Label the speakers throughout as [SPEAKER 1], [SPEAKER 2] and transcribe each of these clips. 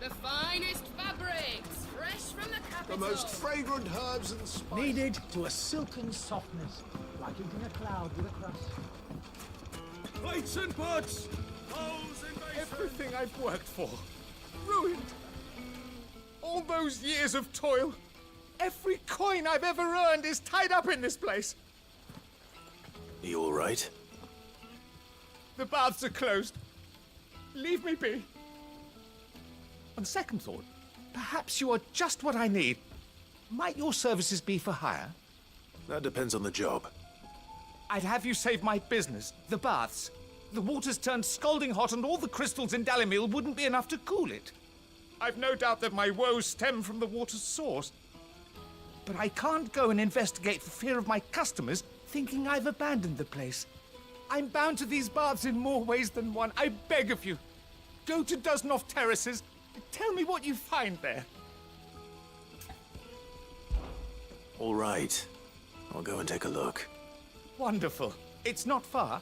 [SPEAKER 1] The finest fabrics, fresh from the capital.
[SPEAKER 2] The most fragrant herbs and spices.
[SPEAKER 3] Kneaded to a silken softness, like eating a cloud with a crust.
[SPEAKER 4] Plates and pots! Bowls and basins!
[SPEAKER 5] Everything I've worked for, ruined. All those years of toil, every coin I've ever earned is tied up in this place.
[SPEAKER 2] Are you all right?
[SPEAKER 5] The baths are closed. Leave me be. On second thought, perhaps you are just what I need. Might your services be for hire?
[SPEAKER 2] That depends on the job.
[SPEAKER 5] I'd have you save my business, the baths. The water's turned scalding hot and all the crystals in Dalimil wouldn't be enough to cool it. I've no doubt that my woes stem from the water's source. But I can't go and investigate for fear of my customers thinking I've abandoned the place. I'm bound to these baths in more ways than one. I beg of you. Go to Dusnoff Terraces. Tell me what you find there.
[SPEAKER 2] All right. I'll go and take a look.
[SPEAKER 5] Wonderful. It's not far.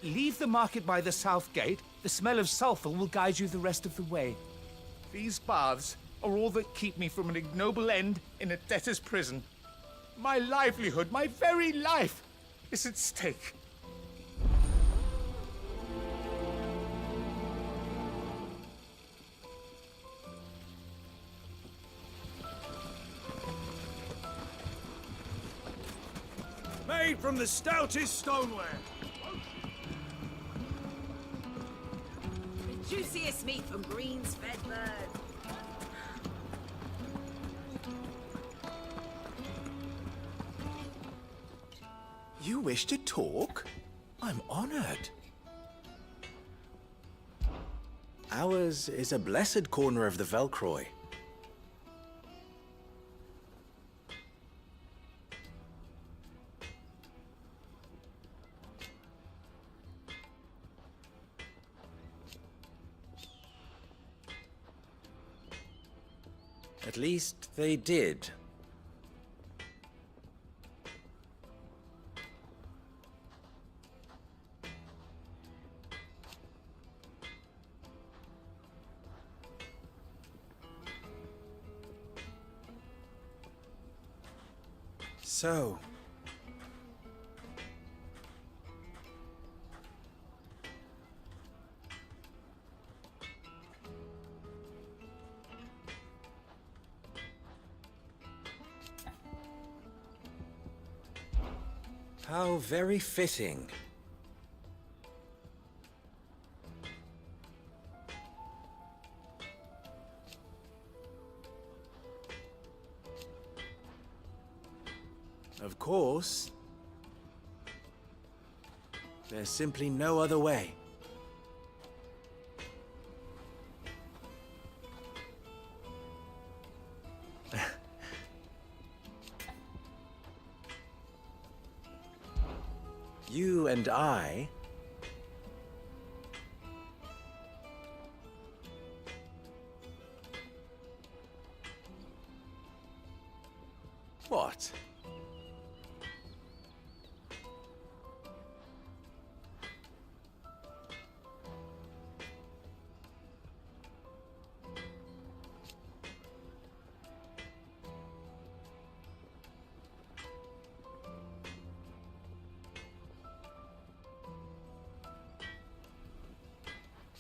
[SPEAKER 5] Leave the market by the south gate. The smell of sulfur will guide you the rest of the way. These baths are all that keep me from an ignoble end in a debtor's prison. My livelihood, my very life, is at stake.
[SPEAKER 4] Made from the stoutest stoneware.
[SPEAKER 1] The juiciest meat from greens-fed birds.
[SPEAKER 6] You wish to talk? I'm honored. Ours is a blessed corner of the Velcroy. At least they did. So, how very fitting. Of course, there's simply no other way. You and I what?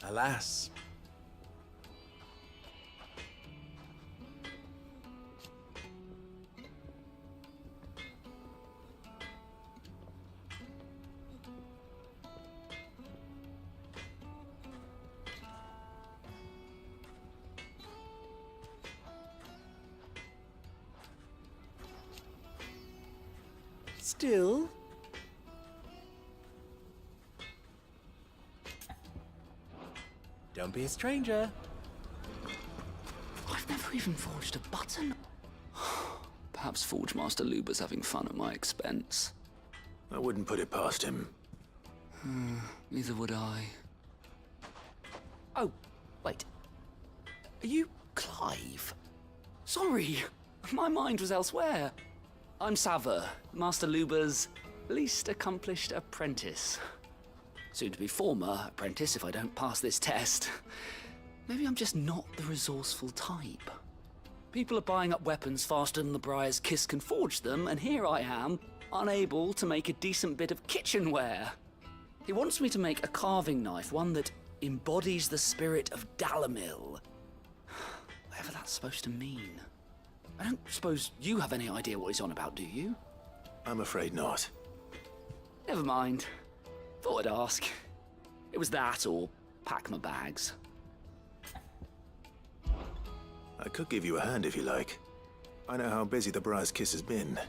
[SPEAKER 6] Alas. Still, don't be a stranger.
[SPEAKER 7] I've never even forged a button. Perhaps Forge Master Luber's having fun at my expense.
[SPEAKER 2] I wouldn't put it past him.
[SPEAKER 7] Neither would I.
[SPEAKER 8] Oh, wait. Are you Clive?
[SPEAKER 7] Sorry, my mind was elsewhere. I'm Sava, Master Luber's least accomplished apprentice. Soon to be former apprentice if I don't pass this test. Maybe I'm just not the resourceful type. People are buying up weapons faster than the Briar's Kiss can forge them, and here I am, unable to make a decent bit of kitchenware. He wants me to make a carving knife, one that embodies the spirit of Dalamil. Whatever that's supposed to mean. I don't suppose you have any idea what he's on about, do you?
[SPEAKER 2] I'm afraid not.
[SPEAKER 7] Never mind. Thought I'd ask. It was that or pack my bags.
[SPEAKER 2] I could give you a hand if you like. I know how busy the Briar's Kiss has been,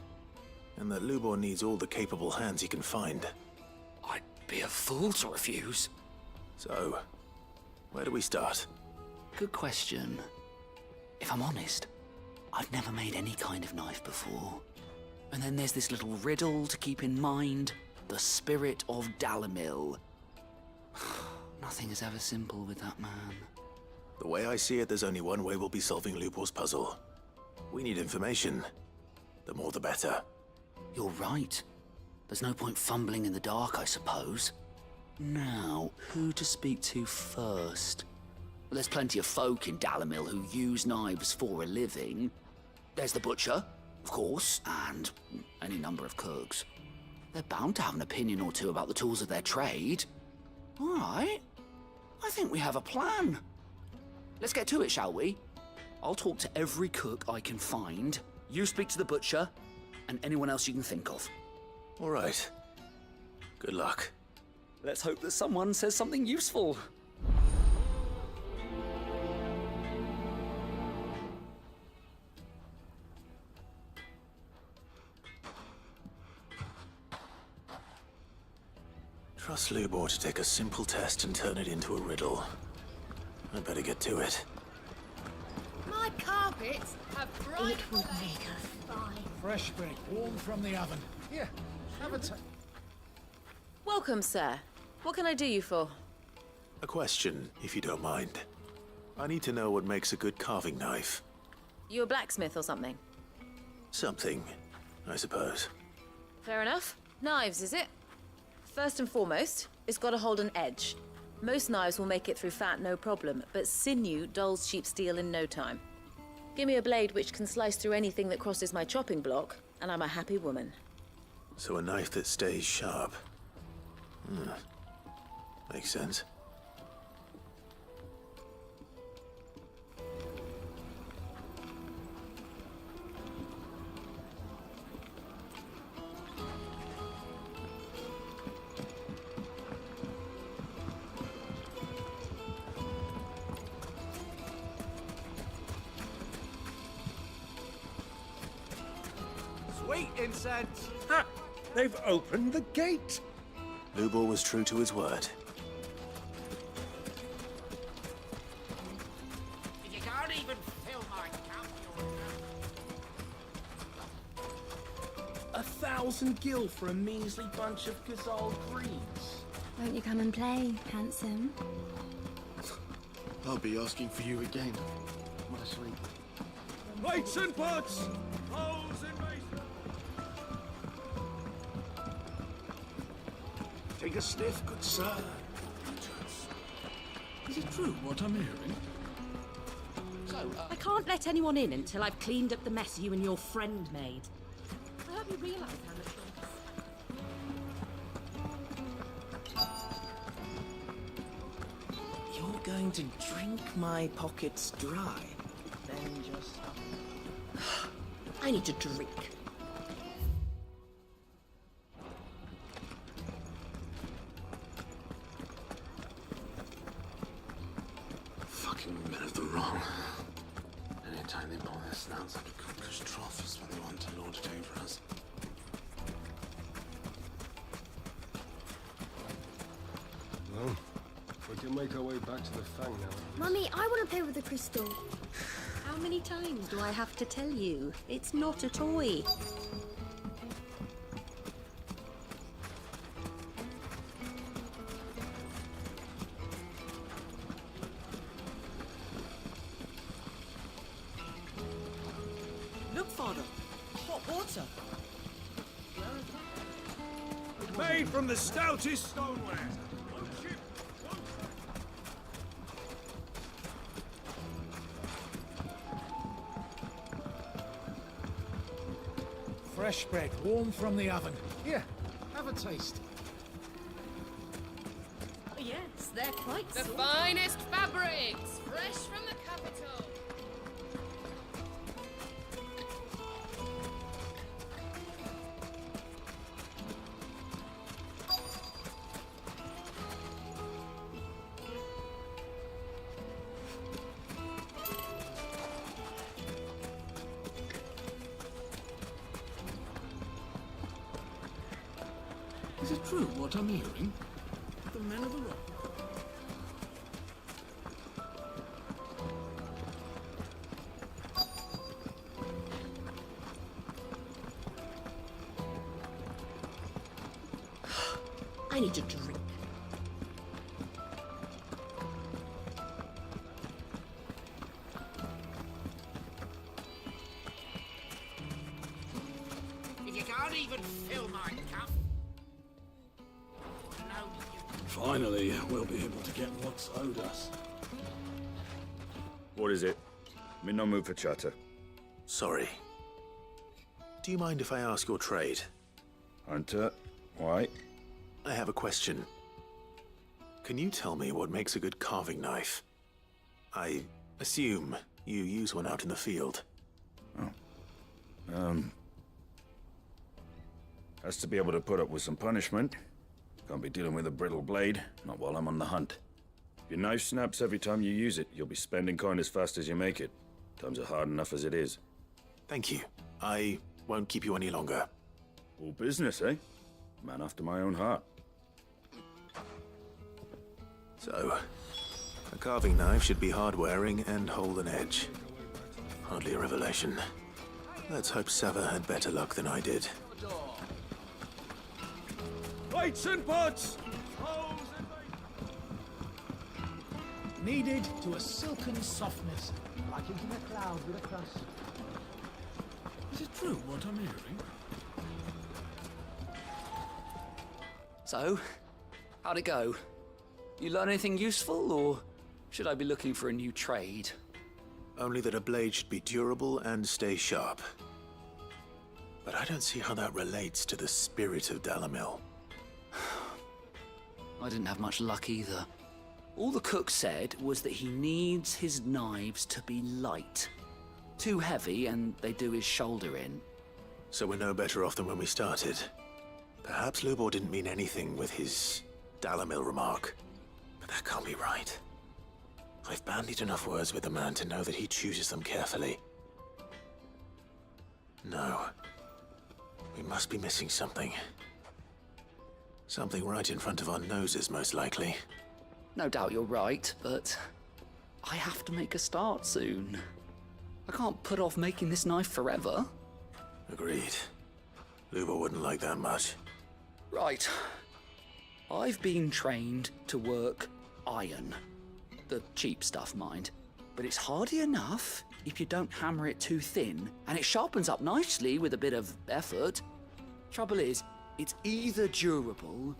[SPEAKER 2] and that Lubor needs all the capable hands he can find.
[SPEAKER 7] I'd be a fool to refuse.
[SPEAKER 2] So, where do we start?
[SPEAKER 7] Good question. If I'm honest, I've never made any kind of knife before. And then there's this little riddle to keep in mind. The spirit of Dalamil. Nothing is ever simple with that man.
[SPEAKER 2] The way I see it, there's only one way we'll be solving Lubor's puzzle. We need information. The more the better.
[SPEAKER 7] You're right. There's no point fumbling in the dark, I suppose. Now, who to speak to first? Well, there's plenty of folk in Dalamil who use knives for a living. There's the butcher, of course, and any number of cooks. They're bound to have an opinion or two about the tools of their trade. All right. I think we have a plan. Let's get to it, shall we? I'll talk to every cook I can find. You speak to the butcher, and anyone else you can think of.
[SPEAKER 2] All right. Good luck.
[SPEAKER 7] Let's hope that someone says something useful.
[SPEAKER 2] Trust Lubor to take a simple test and turn it into a riddle. I'd better get to it.
[SPEAKER 1] My carpets have bright.
[SPEAKER 9] It would make us fine.
[SPEAKER 3] Fresh bread, warm from the oven. Here, have a
[SPEAKER 10] Welcome, sir. What can I do you for?
[SPEAKER 2] A question, if you don't mind. I need to know what makes a good carving knife.
[SPEAKER 10] You a blacksmith or something?
[SPEAKER 2] Something, I suppose.
[SPEAKER 10] Fair enough. Knives, is it? First and foremost, it's got to hold an edge. Most knives will make it through fat, no problem, but sinew dulls cheap steel in no time. Give me a blade which can slice through anything that crosses my chopping block, and I'm a happy woman.
[SPEAKER 2] So a knife that stays sharp. Makes sense.
[SPEAKER 4] Sweet incense! Ha! They've opened the gate!
[SPEAKER 2] Lubor was true to his word.
[SPEAKER 8] You can't even fill my cup.
[SPEAKER 6] 1,000 gil for a measly bunch of Gazal greens.
[SPEAKER 9] Won't you come and play, handsome?
[SPEAKER 11] I'll be asking for you again. What a sweet.
[SPEAKER 4] Plates and pots! Bowls and basins!
[SPEAKER 11] Take a sniff, good sir.
[SPEAKER 4] Is it true what I'm hearing?
[SPEAKER 12] I can't let anyone in until I've cleaned up the mess you and your friend made. I hope you realise how much
[SPEAKER 6] You're going to drink my pockets dry. Then just...
[SPEAKER 12] I need to drink.
[SPEAKER 11] Fucking men of the wrong. Anytime they pull their snouts up a cook's trough is when they want to lord it over us.
[SPEAKER 13] Well, we can make our way back to the Fang now.
[SPEAKER 9] Mummy, I want to play with the crystal.
[SPEAKER 12] How many times do I have to tell you? It's not a toy.
[SPEAKER 3] Look, Father. Hot water.
[SPEAKER 4] Made from the stoutest stoneware! One ship, one
[SPEAKER 3] Fresh bread, warm from the oven. Here, have a taste.
[SPEAKER 12] Oh, yes, they're quite
[SPEAKER 1] The
[SPEAKER 12] soft.
[SPEAKER 1] finest fabrics, fresh from the capital.
[SPEAKER 11] Is it true what I'm hearing? The men of the rock.
[SPEAKER 12] I need a drink.
[SPEAKER 8] If you can't even fill my cup. No, you
[SPEAKER 4] Finally, we'll be able to get what's owed us.
[SPEAKER 14] What is it? I'm in no mood for chatter.
[SPEAKER 2] Sorry. Do you mind if I ask your trade?
[SPEAKER 14] Hunter, why?
[SPEAKER 2] I have a question. Can you tell me what makes a good carving knife? I assume you use one out in the field.
[SPEAKER 14] Has to be able to put up with some punishment. Can't be dealing with a brittle blade, not while I'm on the hunt. If your knife snaps every time you use it, you'll be spending coin as fast as you make it. Times are hard enough as it is.
[SPEAKER 2] Thank you. I won't keep you any longer.
[SPEAKER 14] All business, eh? Man after my own heart.
[SPEAKER 2] So, a carving knife should be hard-wearing and hold an edge. Hardly a revelation. Let's hope Sava had better luck than I did.
[SPEAKER 4] Plates and pots!
[SPEAKER 3] Kneaded to a silken softness, like eating a cloud with a crust.
[SPEAKER 11] Is it true what I'm hearing?
[SPEAKER 7] So, how'd it go? You learn anything useful, or should I be looking for a new trade?
[SPEAKER 2] Only that a blade should be durable and stay sharp. But I don't see how that relates to the spirit of Dalamil.
[SPEAKER 7] I didn't have much luck either. All the cook said was that he needs his knives to be light. Too heavy and they do his shoulder in.
[SPEAKER 2] So we're no better off than when we started. Perhaps Lubor didn't mean anything with his Dalamil remark. But that can't be right. I've bandied enough words with the man to know that he chooses them carefully. No. We must be missing something. Something right in front of our noses, most likely.
[SPEAKER 7] No doubt you're right, but I have to make a start soon. I can't put off making this knife forever.
[SPEAKER 2] Agreed. Lubor wouldn't like that much.
[SPEAKER 7] Right. I've been trained to work iron. The cheap stuff, mind. But it's hardy enough if you don't hammer it too thin, and it sharpens up nicely with a bit of effort. Trouble is, it's either durable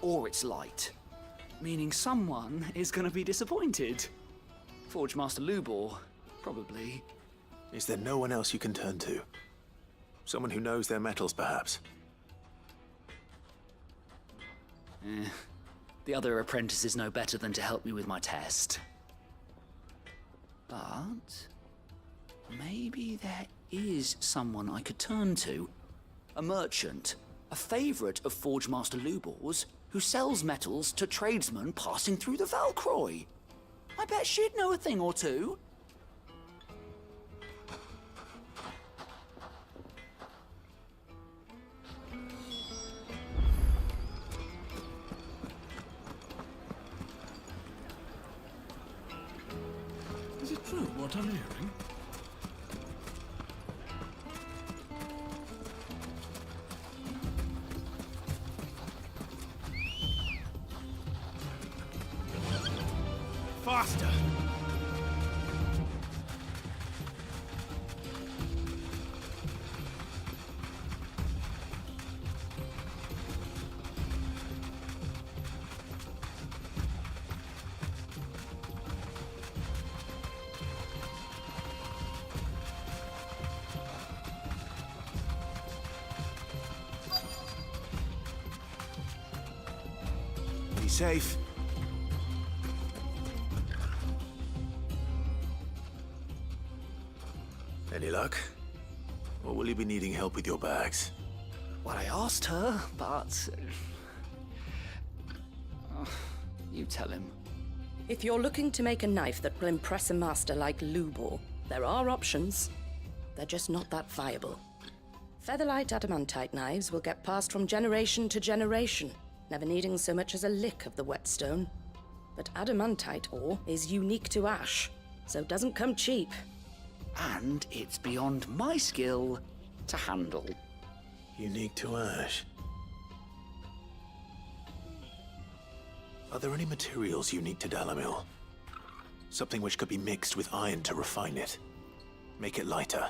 [SPEAKER 7] or it's light. Meaning someone is gonna be disappointed. Forge Master Lubor, probably.
[SPEAKER 2] Is there no one else you can turn to? Someone who knows their metals, perhaps?
[SPEAKER 7] The other apprentices know better than to help me with my test. But maybe there is someone I could turn to. A merchant, a favorite of Forge Master Lubor's, who sells metals to tradesmen passing through the Valcroy. I bet she'd know a thing or two.
[SPEAKER 11] Is it true what I'm hearing?
[SPEAKER 4] Faster!
[SPEAKER 2] safe. Any luck? Or will you be needing help with your bags?
[SPEAKER 7] Well, I asked her, but... you tell him.
[SPEAKER 12] If you're looking to make a knife that will impress a master like Lubor, there are options. They're just not that viable. Featherlight adamantite knives will get passed from generation to generation, never needing so much as a lick of the whetstone. But adamantite ore is unique to ash, so it doesn't come cheap.
[SPEAKER 7] And it's beyond my skill to handle.
[SPEAKER 2] Unique to ash. Are there any materials unique to Dalamil? Something which could be mixed with iron to refine it. Make it lighter.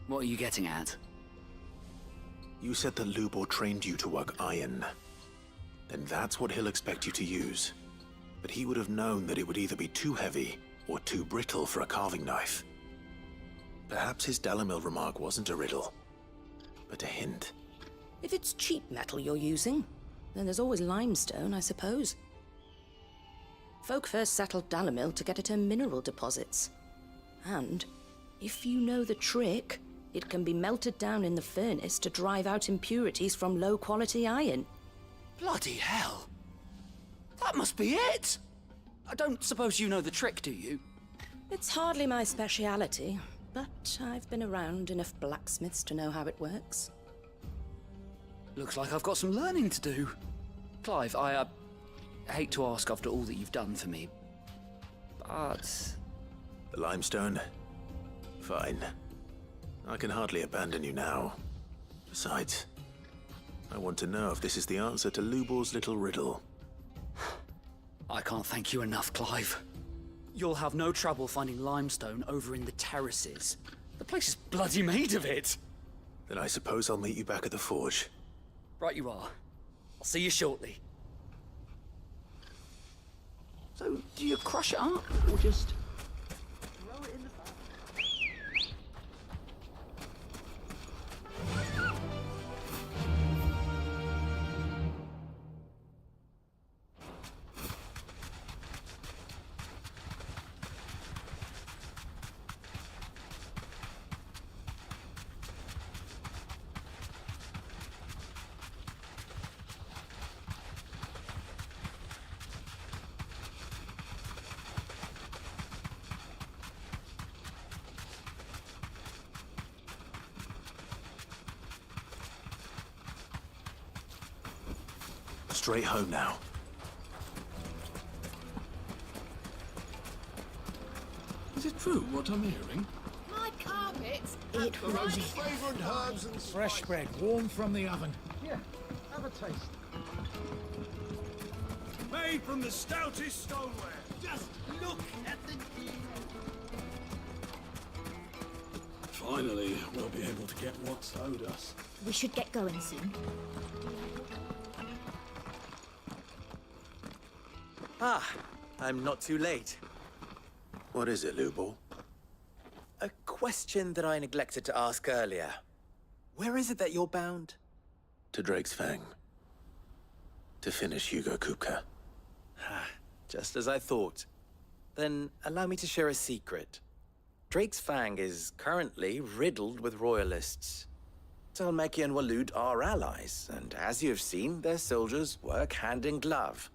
[SPEAKER 7] What are you getting at?
[SPEAKER 2] You said that Lubor trained you to work iron. Then that's what he'll expect you to use. But he would have known that it would either be too heavy or too brittle for a carving knife. Perhaps his Dalamil remark wasn't a riddle, but a hint.
[SPEAKER 12] If it's cheap metal you're using, then there's always limestone, I suppose. Folk first settled Dalamil to get at her mineral deposits. And, if you know the trick, it can be melted down in the furnace to drive out impurities from low-quality iron.
[SPEAKER 7] Bloody hell! That must be it! I don't suppose you know the trick, do you?
[SPEAKER 12] It's hardly my speciality, but I've been around enough blacksmiths to know how it works.
[SPEAKER 7] Looks like I've got some learning to do. Clive, I hate to ask after all that you've done for me, but...
[SPEAKER 2] The limestone? Fine. I can hardly abandon you now. Besides, I want to know if this is the answer to Lubor's little riddle.
[SPEAKER 7] I can't thank you enough, Clive. You'll have no trouble finding limestone over in the terraces. The place is bloody made of it.
[SPEAKER 2] Then I suppose I'll meet you back at the forge.
[SPEAKER 7] Right you are. I'll see you shortly. So, do you crush it up, or just... throw it in the fire?
[SPEAKER 2] Straight home now.
[SPEAKER 4] Is it true what I'm hearing?
[SPEAKER 1] My carpets.
[SPEAKER 9] It
[SPEAKER 4] The most fragrant herbs and
[SPEAKER 3] Fresh bread, warm from the oven. Yeah, have a taste.
[SPEAKER 4] made from the stoutest stoneware. Just look at the... Finally, we'll be able to get what's owed us.
[SPEAKER 9] We should get going soon.
[SPEAKER 15] Ah, I'm not too late.
[SPEAKER 2] What is it, Lubor?
[SPEAKER 15] A question that I neglected to ask earlier. Where is it that you're bound?
[SPEAKER 2] To Drake's Fang. To finish Hugo Kupka.
[SPEAKER 15] Just as I thought. Then allow me to share a secret. Drake's Fang is currently riddled with royalists. Talmeki and Waloed are allies, and as you have seen, their soldiers work hand in glove.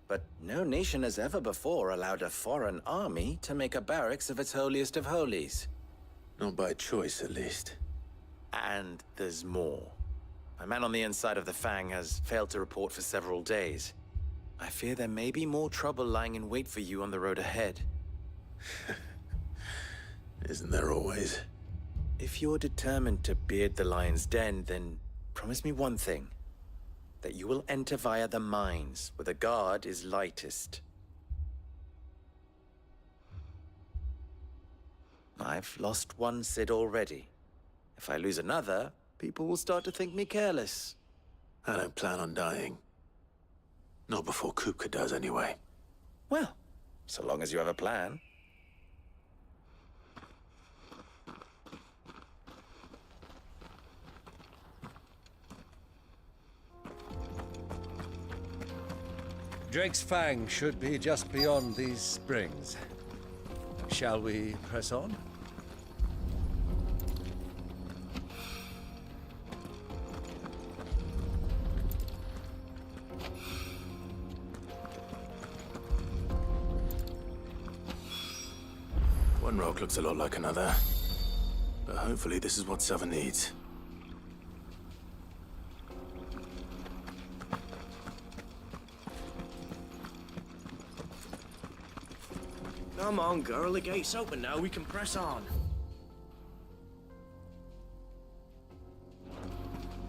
[SPEAKER 15] But no nation has ever before allowed a foreign army to make a barracks of its holiest of holies.
[SPEAKER 2] Not by choice, at least.
[SPEAKER 15] And there's more. A man on the inside of the Fang has failed to report for several days. I fear there may be more trouble lying in wait for you on the road ahead.
[SPEAKER 2] Isn't there always?
[SPEAKER 15] If you're determined to beard the lion's den, then promise me one thing. That you will enter via the mines, where the guard is lightest. I've lost one Cid already. If I lose another, people will start to think me careless.
[SPEAKER 2] I don't plan on dying. Not before Kupka does, anyway.
[SPEAKER 15] Well, so long as you have a plan.
[SPEAKER 16] Drake's Fang should be just beyond these springs. Shall we press on?
[SPEAKER 2] One rock looks a lot like another. But hopefully this is what Southern needs.
[SPEAKER 15] Come on, girl. The gate's open now. We can press on.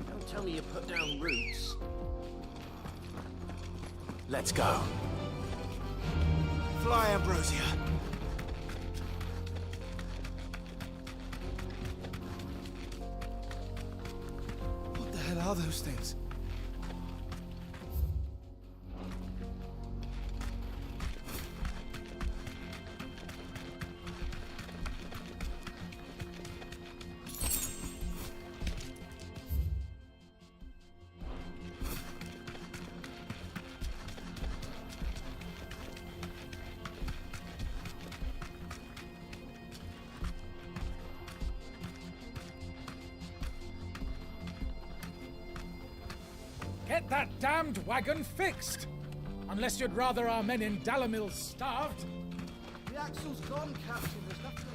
[SPEAKER 15] Don't tell me you put down roots.
[SPEAKER 2] Let's go.
[SPEAKER 15] Fly, Ambrosia.
[SPEAKER 5] What the hell are those things?
[SPEAKER 3] Get that damned wagon fixed! Unless you'd rather our men in Dalamil starved.
[SPEAKER 6] The axle's gone, Captain. There's nothing.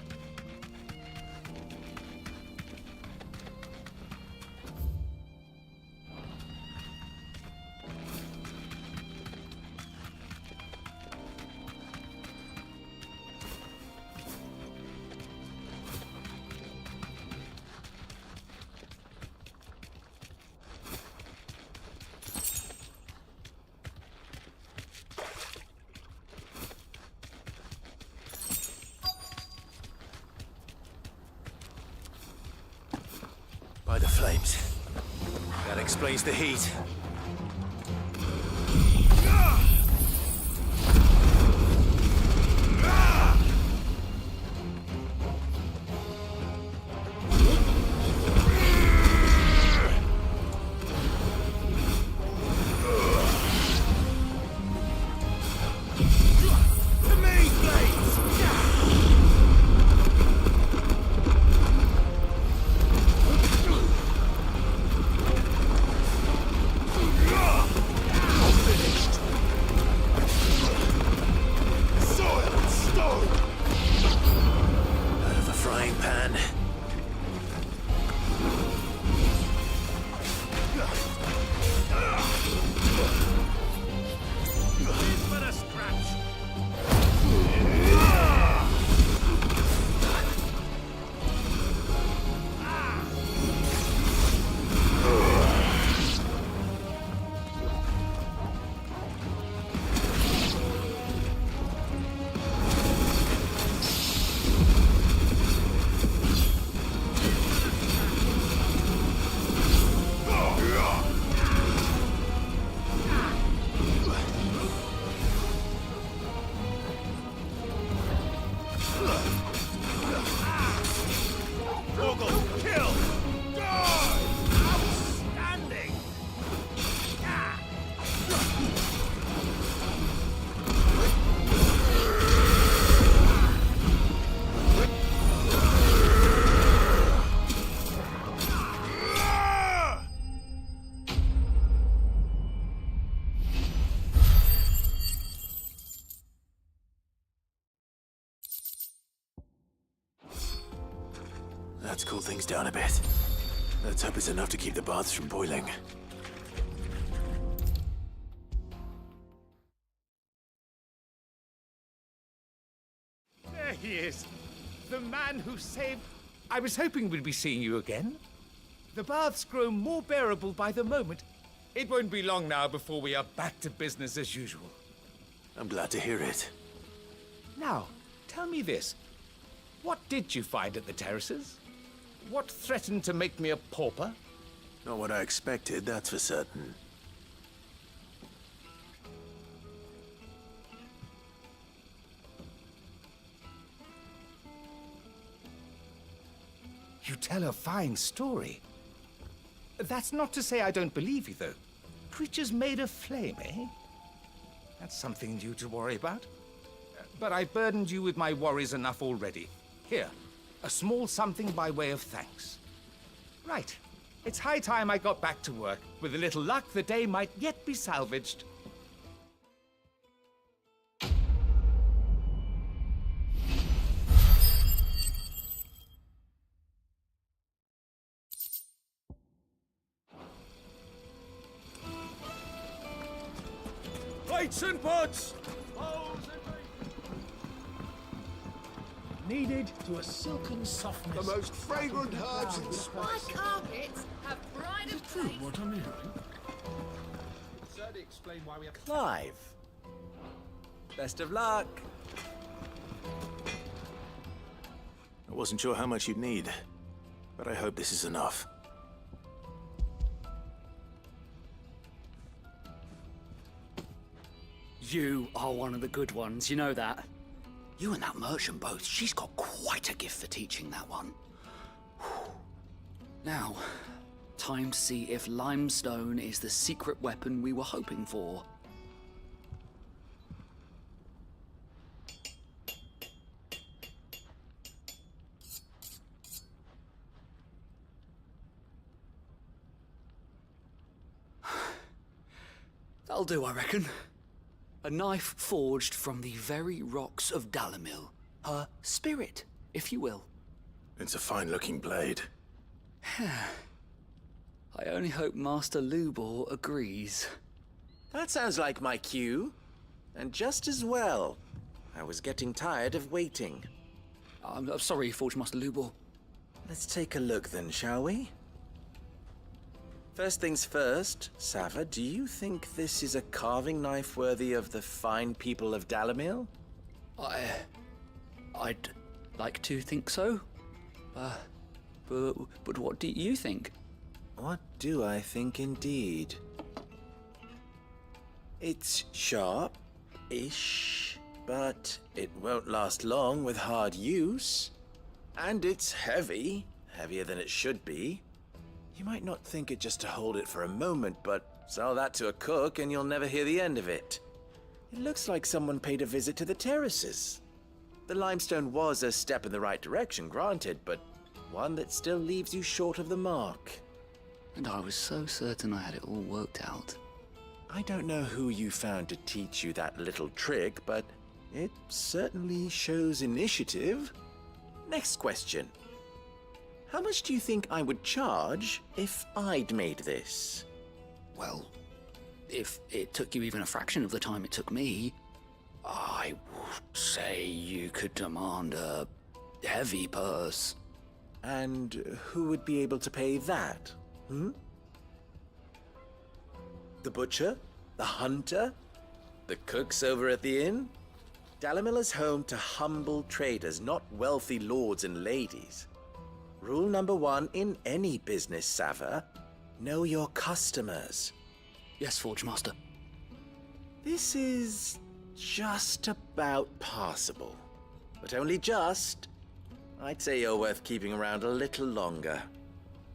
[SPEAKER 2] By the flames. That explains the heat. Let's cool things down a bit. Let's hope it's enough to keep the baths from boiling.
[SPEAKER 5] There he is. The man who saved... I was hoping we'd be seeing you again. The baths grow more bearable by the moment. It won't be long now before we are back to business as usual.
[SPEAKER 2] I'm glad to hear it.
[SPEAKER 5] Now, tell me this. What did you find at the terraces? What threatened to make me a pauper?
[SPEAKER 2] Not what I expected, that's for certain.
[SPEAKER 5] You tell a fine story. That's not to say I don't believe you, though. Creatures made of flame, eh? That's something new to worry about. But I've burdened you with my worries enough already. Here, a small something by way of thanks. Right. It's high time I got back to work. With a little luck, the day might yet be salvaged.
[SPEAKER 4] Plates and pots!
[SPEAKER 3] Kneaded to a silken softness.
[SPEAKER 4] The most fragrant herbs in
[SPEAKER 1] My
[SPEAKER 4] spice.
[SPEAKER 1] carpets have bride of place.
[SPEAKER 4] What I'm hearing.
[SPEAKER 3] Certainly explain why we have...
[SPEAKER 15] Clive. Best of luck.
[SPEAKER 2] I wasn't sure how much you'd need, but I hope this is enough.
[SPEAKER 7] You are one of the good ones, you know that. You and that merchant both, she's got quite a gift for teaching that one. Now, time to see if limestone is the secret weapon we were hoping for. That'll do, I reckon. A knife forged from the very rocks of Dalamil. Her spirit, if you will.
[SPEAKER 2] It's a fine-looking blade.
[SPEAKER 7] I only hope Master Lubor agrees.
[SPEAKER 15] That sounds like my cue. And just as well. I was getting tired of waiting.
[SPEAKER 7] I'm sorry, Forge Master Lubor.
[SPEAKER 15] Let's take a look then, shall we? First things first, Sava, do you think this is a carving knife worthy of the fine people of Dalamil?
[SPEAKER 7] I'd like to think so. But what do you think?
[SPEAKER 15] What do I think indeed? It's sharp-ish, but it won't last long with hard use. And it's heavy, heavier than it should be. You might not think it just to hold it for a moment, but sell that to a cook and you'll never hear the end of it. It looks like someone paid a visit to the terraces. The limestone was a step in the right direction, granted, but one that still leaves you short of the mark.
[SPEAKER 7] And I was so certain I had it all worked out.
[SPEAKER 15] I don't know who you found to teach you that little trick, but it certainly shows initiative. Next question. How much do you think I would charge if I'd made this?
[SPEAKER 7] Well, if it took you even a fraction of the time it took me, I would say you could demand a heavy purse.
[SPEAKER 15] And who would be able to pay that? The butcher? The hunter? The cooks over at the inn? Dalamil is home to humble traders, not wealthy lords and ladies. Rule number 1 in any business, Sava, know your customers.
[SPEAKER 7] Yes, Forge Master.
[SPEAKER 15] This is just about passable. But only just. I'd say you're worth keeping around a little longer.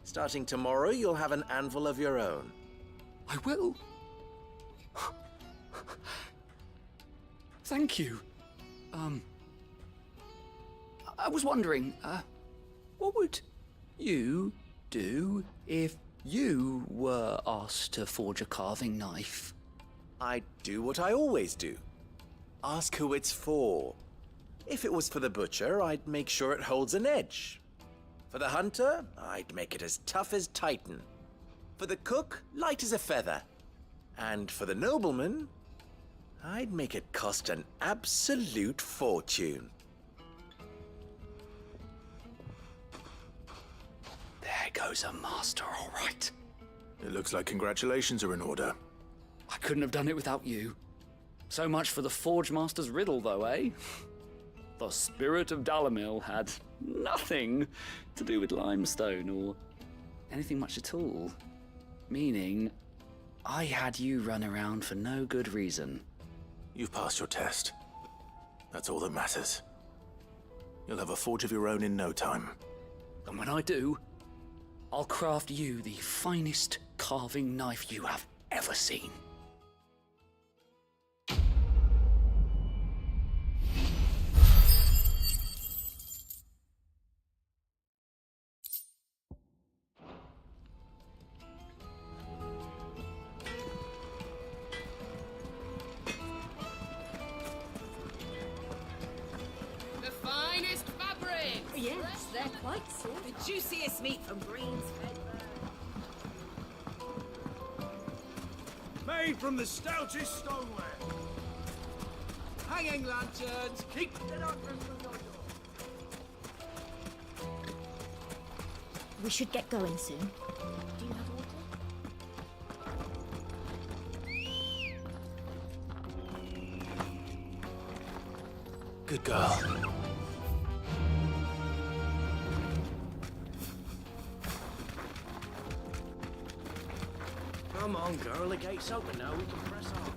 [SPEAKER 15] Starting tomorrow, you'll have an anvil of your own.
[SPEAKER 7] I will. Thank you. I was wondering, what would you do if you were asked to forge a carving knife?
[SPEAKER 15] I'd do what I always do. Ask who it's for. If it was for the butcher, I'd make sure it holds an edge. For the hunter, I'd make it as tough as Titan. For the cook, light as a feather. And for the nobleman, I'd make it cost an absolute fortune.
[SPEAKER 7] There goes a master, all right.
[SPEAKER 2] It looks like congratulations are in order.
[SPEAKER 7] I couldn't have done it without you. So much for the Forge Master's riddle, though, eh? The spirit of Dalamil had nothing to do with limestone or anything much at all. Meaning, I had you run around for no good reason.
[SPEAKER 2] You've passed your test. That's all that matters. You'll have a forge of your own in no time.
[SPEAKER 7] And when I do, I'll craft you the finest carving knife you have ever seen.
[SPEAKER 1] quite sort. The juiciest meat from Green's Fed.
[SPEAKER 4] Made from the stoutest stoneware. Hanging lanterns, keep the darkness from your door.
[SPEAKER 9] We should get going soon. Do you have water?
[SPEAKER 2] Good girl.
[SPEAKER 8] Come on, girl, the gate's open now, we can press on.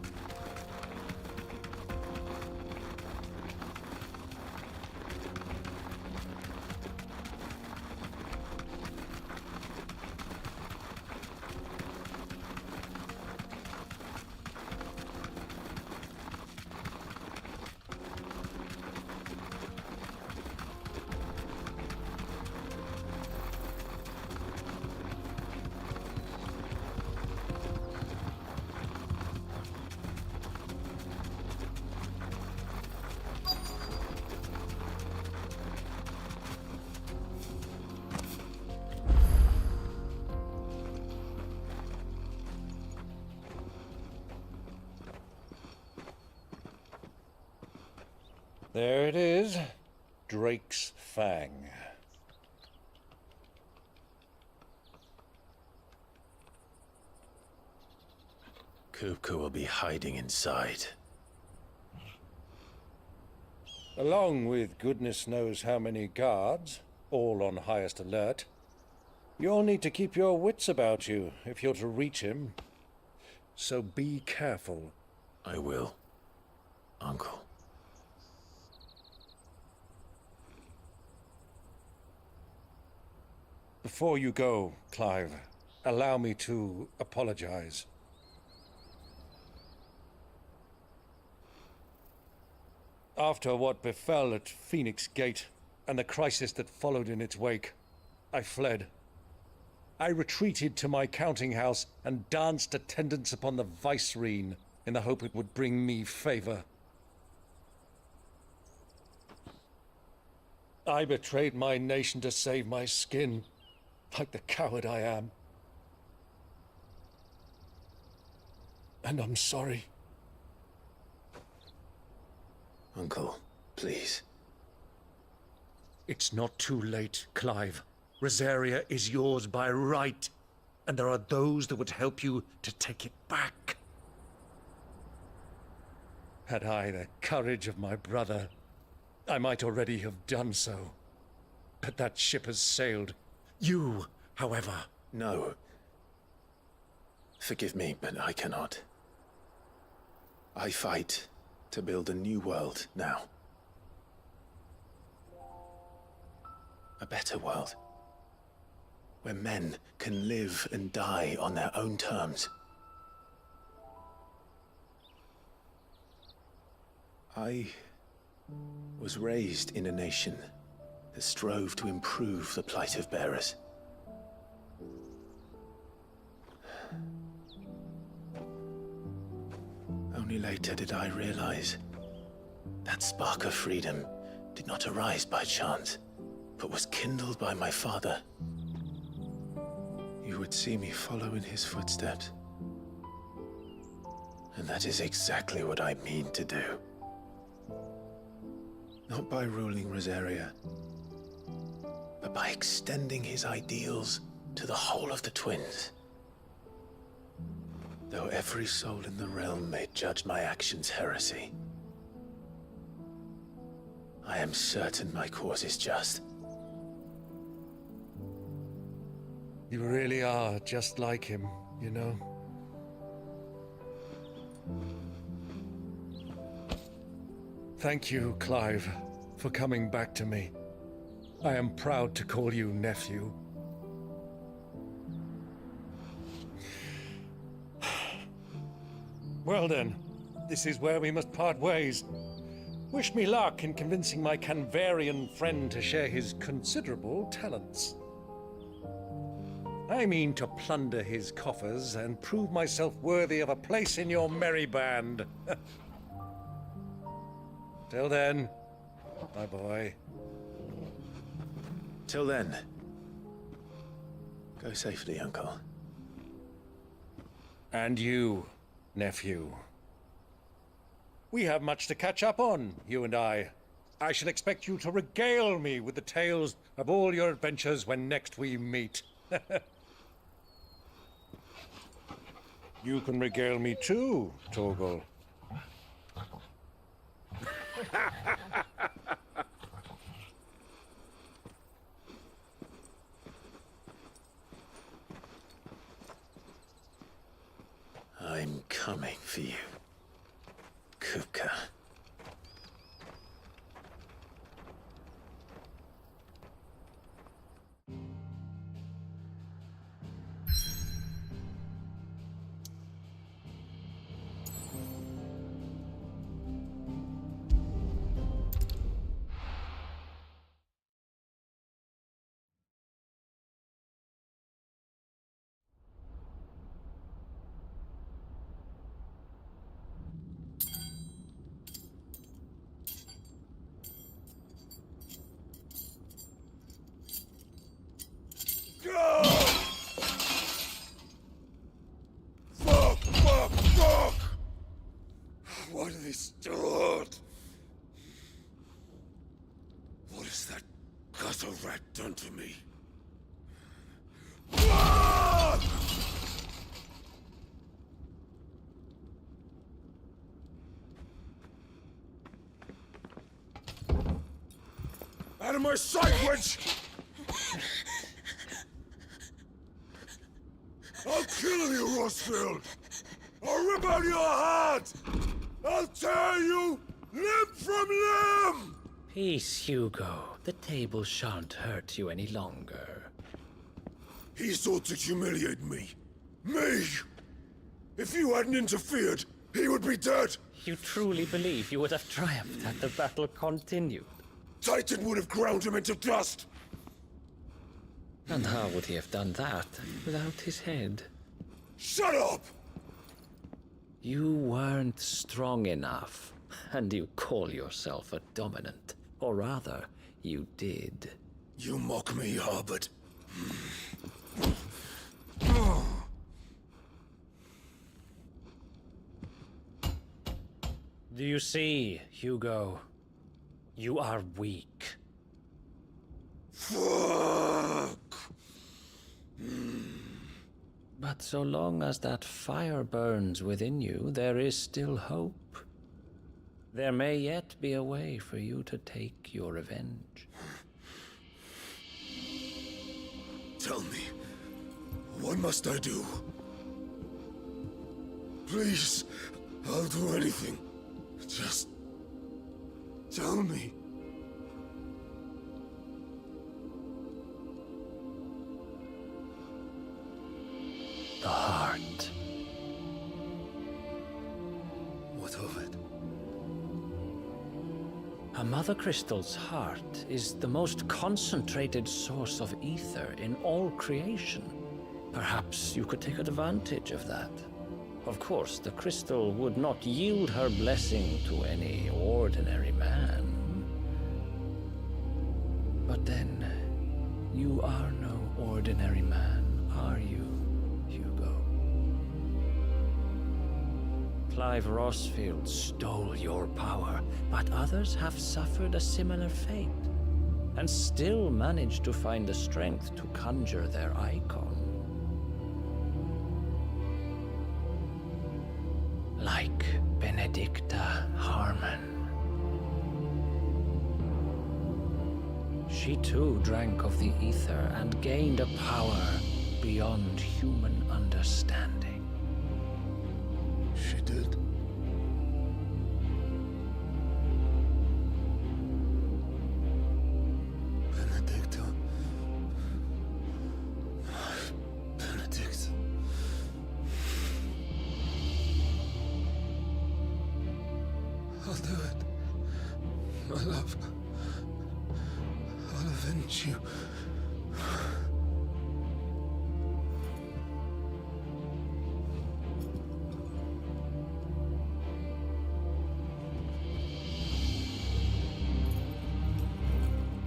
[SPEAKER 16] There it is. Drake's Fang.
[SPEAKER 2] Kupka will be hiding inside.
[SPEAKER 16] Along with goodness knows how many guards, all on highest alert. You'll need to keep your wits about you if you're to reach him. So be careful.
[SPEAKER 2] I will, Uncle.
[SPEAKER 16] Before you go, Clive, allow me to apologize. After what befell at Phoenix Gate and the crisis that followed in its wake, I fled. I retreated to my counting house and danced attendance upon the vicereine in the hope it would bring me favor. I betrayed my nation to save my skin, like the coward I am. And I'm sorry.
[SPEAKER 2] Uncle, please.
[SPEAKER 16] It's not too late, Clive. Rosaria is yours by right, and there are those that would help you to take it back. Had I the courage of my brother, I might already have done so. But that ship has sailed. You, however...
[SPEAKER 2] No. Forgive me, but I cannot. I fight to build a new world now. A better world. Where men can live and die on their own terms. I was raised in a nation that strove to improve the plight of bearers. Only later did I realize that spark of freedom did not arise by chance, but was kindled by my father. You would see me follow in his footsteps. And that is exactly what I mean to do. Not by ruling Rosaria, but by extending his ideals to the whole of the twins. Though every soul in the realm may judge my actions heresy, I am certain my cause is just.
[SPEAKER 16] You really are just like him, you know? Thank you, Clive, for coming back to me. I am proud to call you nephew. Well then, this is where we must part ways. Wish me luck in convincing my Canvarian friend to share his considerable talents. I mean to plunder his coffers and prove myself worthy of a place in your merry band. Till then, my boy.
[SPEAKER 2] Until then, go safely, Uncle.
[SPEAKER 16] And you, nephew. We have much to catch up on, you and I. I shall expect you to regale me with the tales of all your adventures when next we meet. You can regale me too, Torgal.
[SPEAKER 2] I'm coming for you, Kupka.
[SPEAKER 4] Fuck! Why do they start? What has that gutter rat done to me? Fuck! Out of my sight, witch! I'll kill you, Rossfield! I'll rip out your heart! I'll tear you limb from limb!
[SPEAKER 8] Peace, Hugo. The table shan't hurt you any longer.
[SPEAKER 4] He sought to humiliate me. Me! If you hadn't interfered, he would be dead!
[SPEAKER 8] You truly believe you would have triumphed had the battle continued?
[SPEAKER 4] Titan would have ground him into dust!
[SPEAKER 8] And how would he have done that without his head?
[SPEAKER 4] Shut up!
[SPEAKER 8] You weren't strong enough, and you call yourself a dominant. Or rather, you did.
[SPEAKER 4] You mock me, Harbert.
[SPEAKER 8] Do you see, Hugo? You are weak.
[SPEAKER 4] Fuck!
[SPEAKER 8] But so long as that fire burns within you, there is still hope. There may yet be a way for you to take your revenge.
[SPEAKER 4] Tell me, what must I do? Please, I'll do anything. Just tell me.
[SPEAKER 8] The heart.
[SPEAKER 4] What of it?
[SPEAKER 8] A Mother Crystal's heart is the most concentrated source of ether in all creation. Perhaps you could take advantage of that. Of course, the crystal would not yield her blessing to any ordinary man. But then, you are no ordinary man, are you? Clive Rossfield stole your power, but others have suffered a similar fate, and still managed to find the strength to conjure their icon. Like Benedicta Harmon. She too drank of the ether and gained a power beyond human understanding.
[SPEAKER 4] She did. Benedicta. Benedict. I'll do it. My love. I'll avenge you.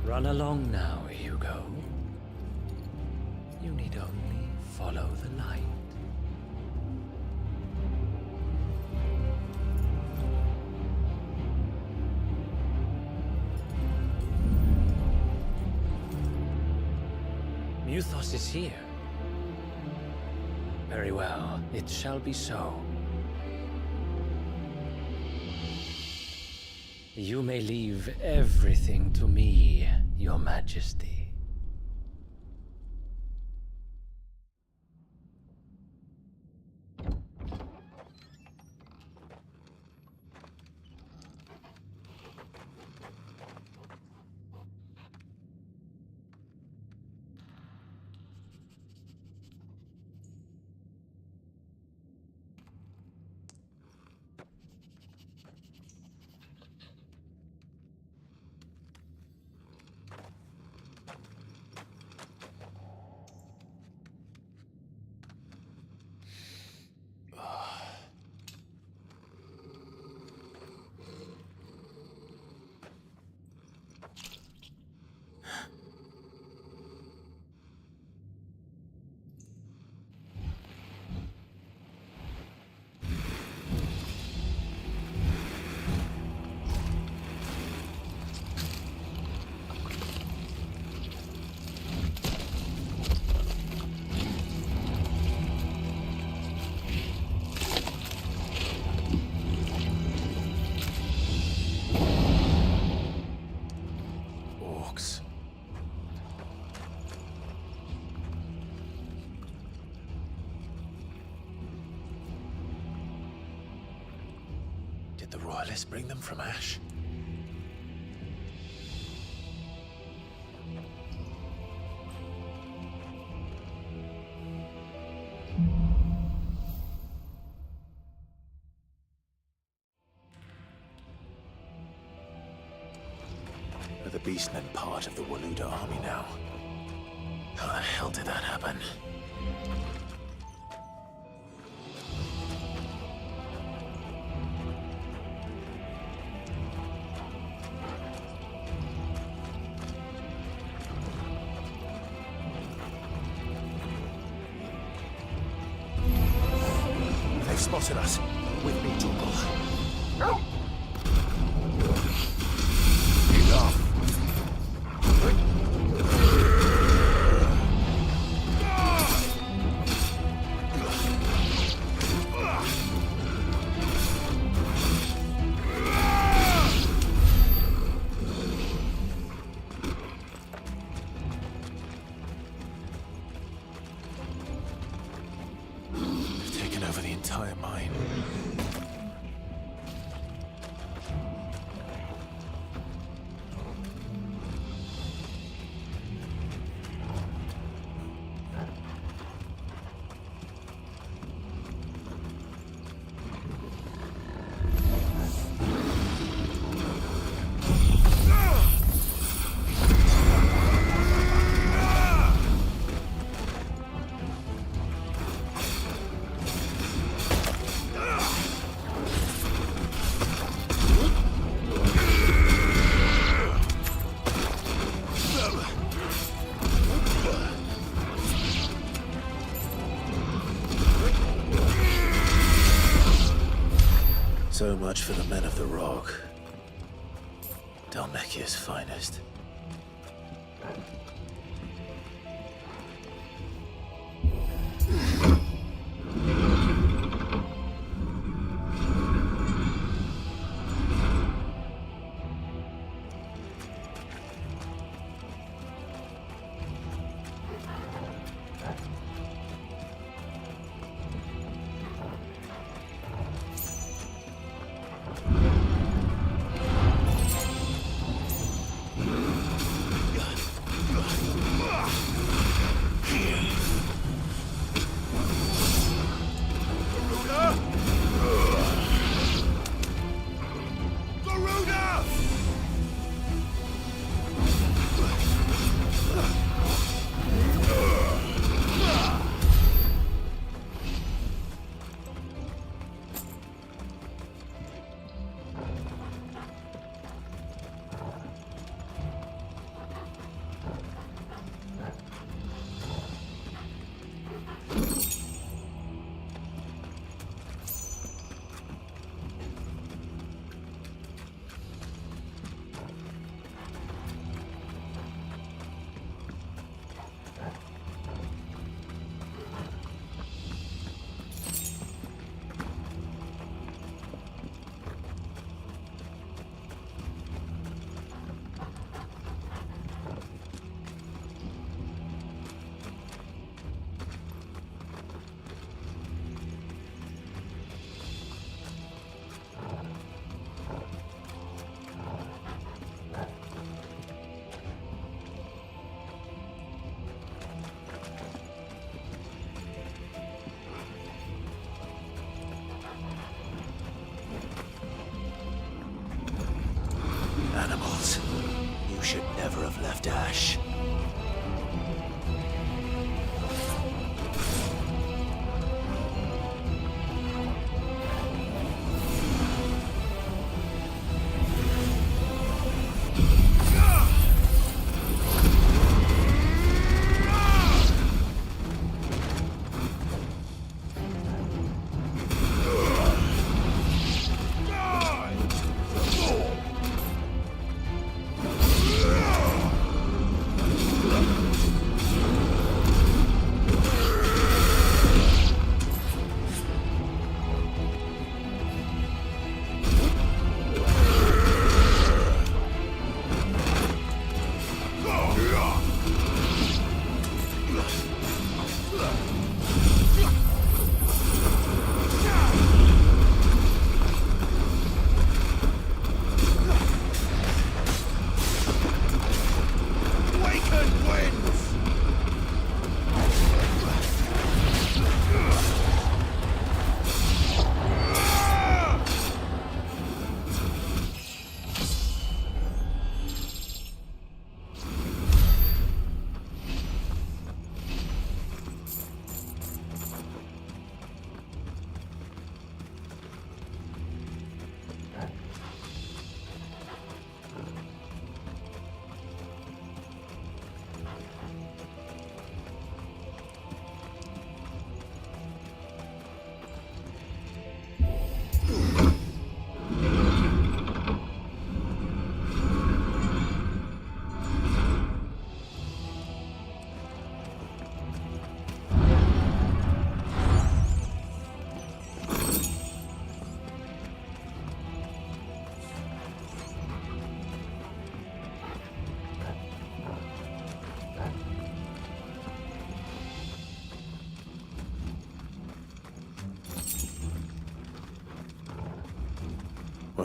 [SPEAKER 8] Run along now, Hugo. You need only follow the light. Muthos is here. Very well, it shall be so. You may leave everything to me, Your Majesty.
[SPEAKER 2] Did the Royalists bring them from Ash? Are the Beastmen part of the Waluda army now? How the hell did that happen? They've spotted us. With me, Jungle. Enough! They've taken over the entire mine. So much for the men of the Rock. Dhalmekia's finest.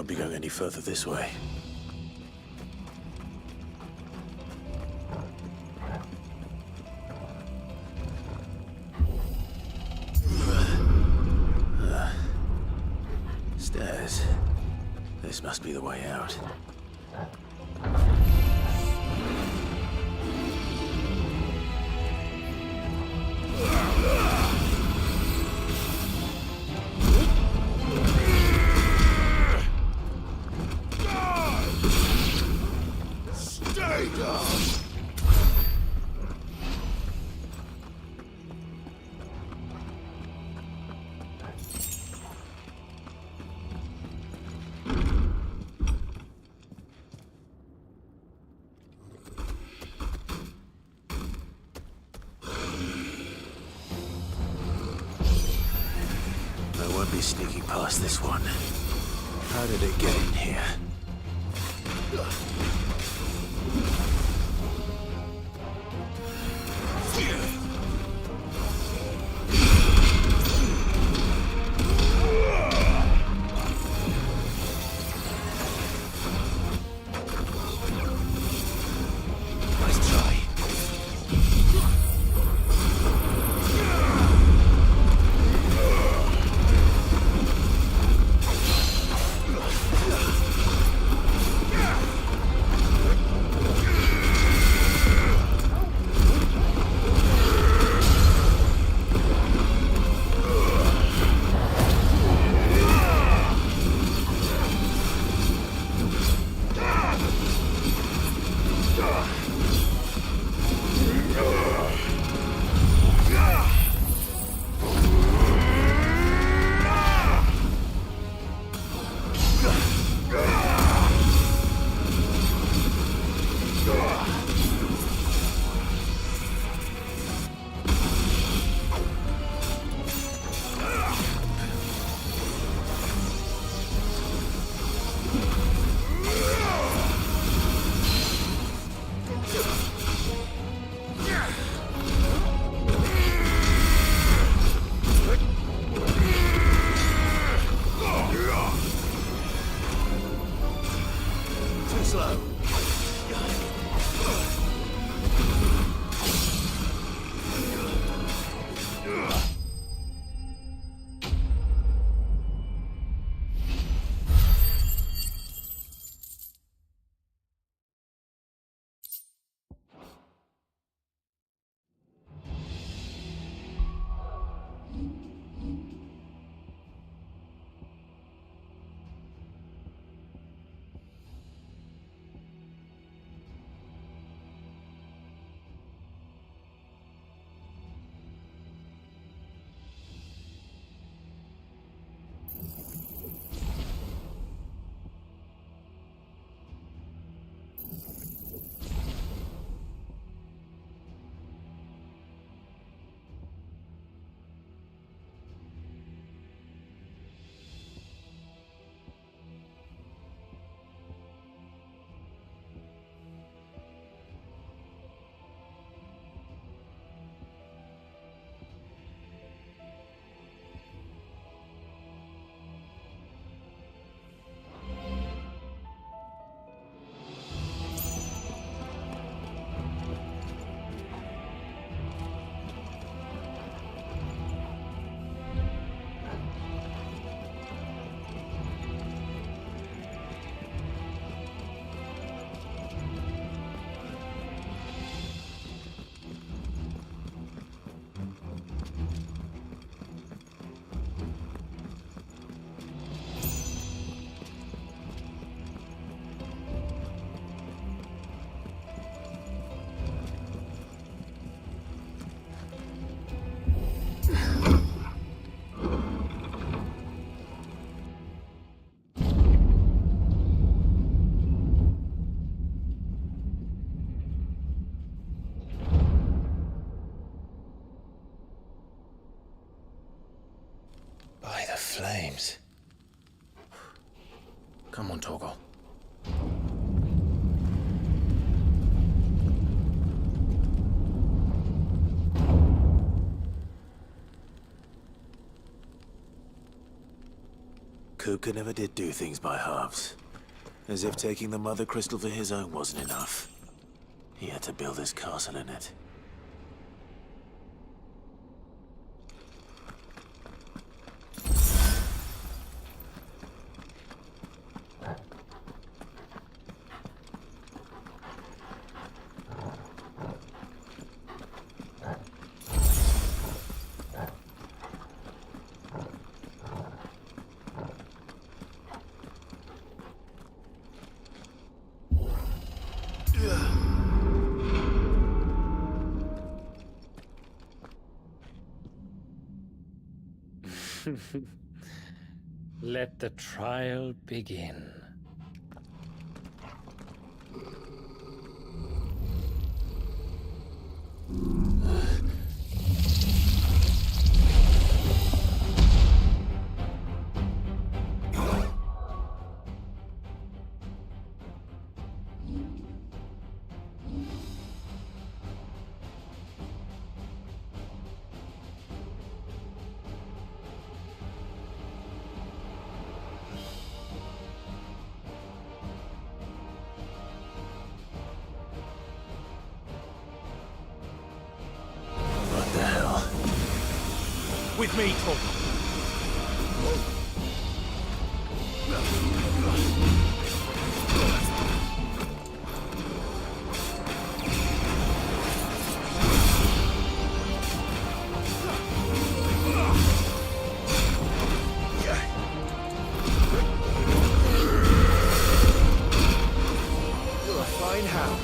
[SPEAKER 2] won't be going any further this way. Stairs. This must be the way out.
[SPEAKER 4] Stay down!
[SPEAKER 2] I won't be sneaking past this one. How did it get in here? Nice try. Too slow. By the flames. Come on, Torgal. Kuka never did do things by halves. As if taking the Mother Crystal for his own wasn't enough. He had to build his castle in it.
[SPEAKER 8] Let the trial begin.
[SPEAKER 5] With me, Tom.
[SPEAKER 17] You're a fine hound.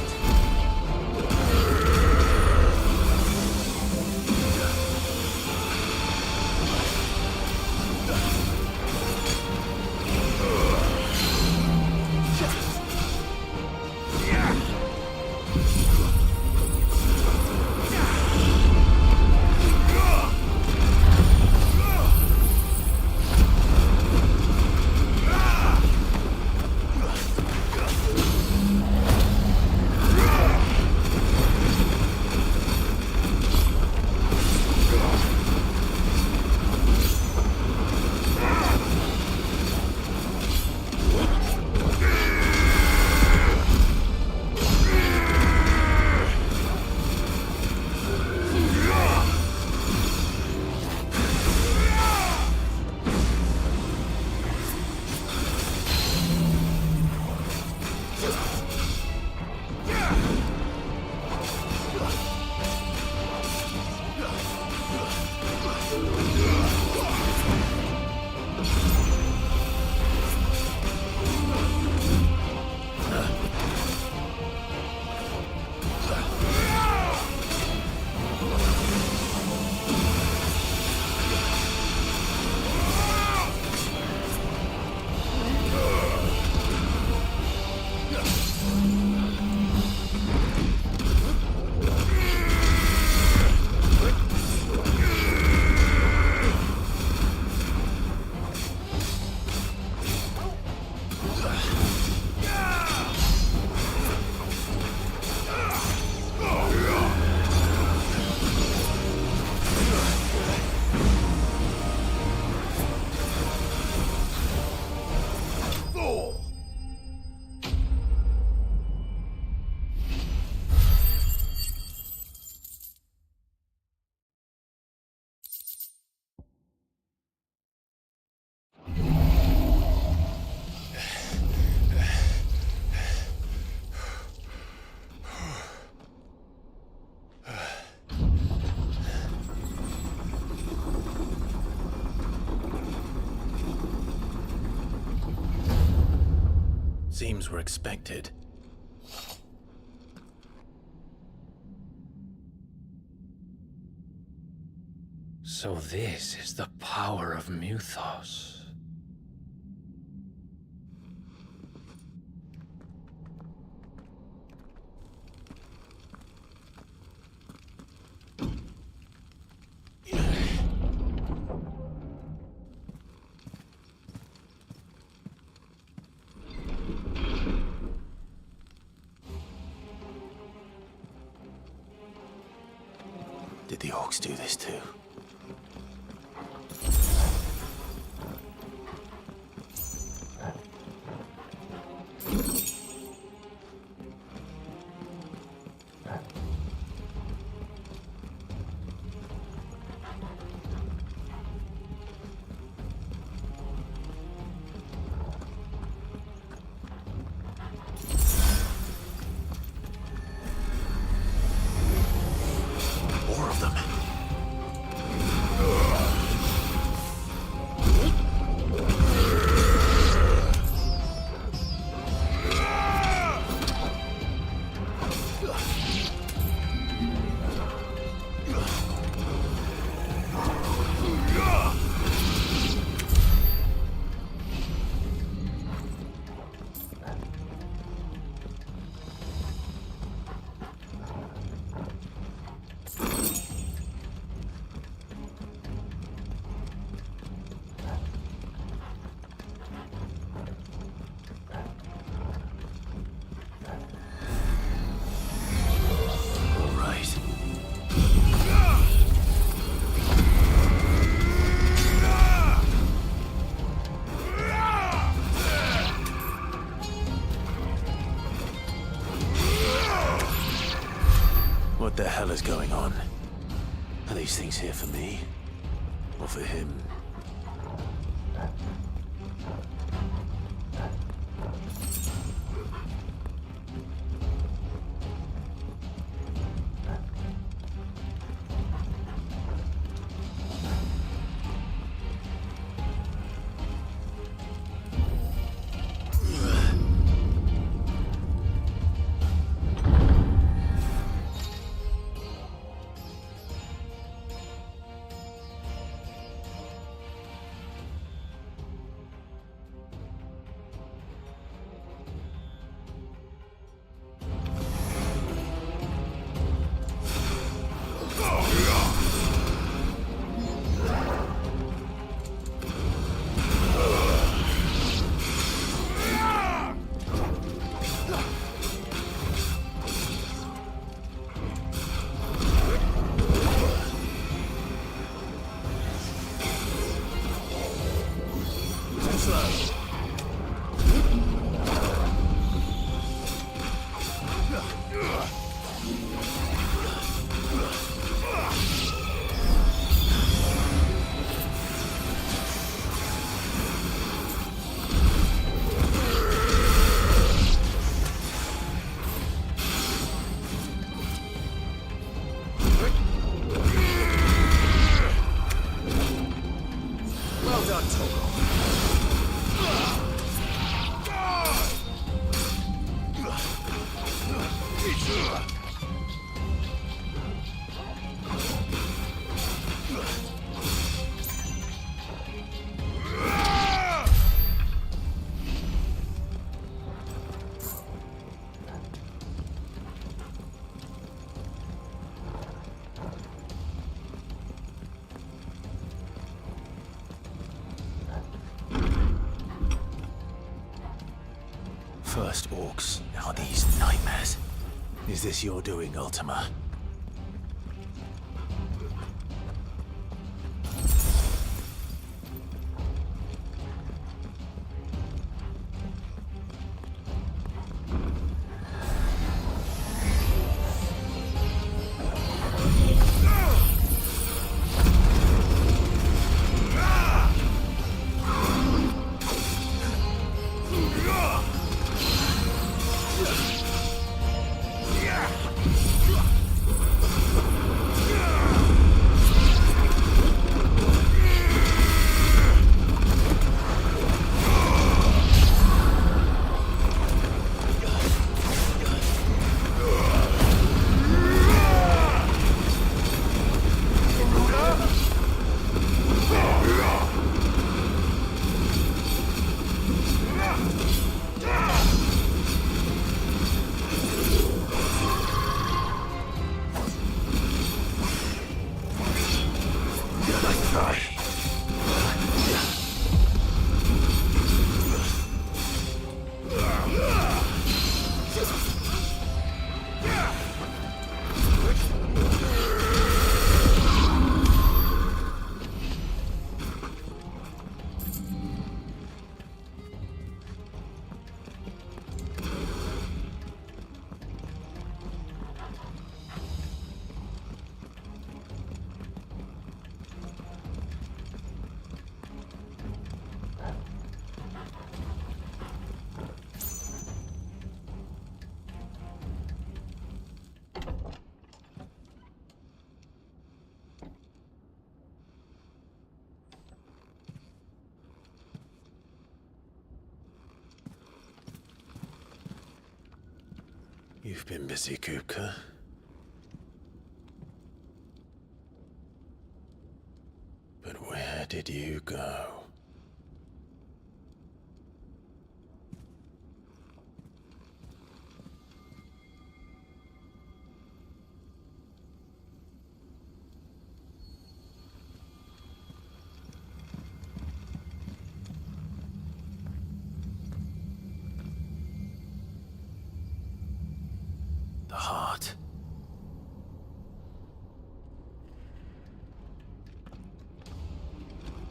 [SPEAKER 2] Seems we're expected.
[SPEAKER 8] So this is the power of Mythos.
[SPEAKER 2] Did the orcs do this too? Are these things here for me? Or for him? First orcs, now these nightmares. Is this your doing, Ultima? You've been busy, Kupka. But where did you go? The heart.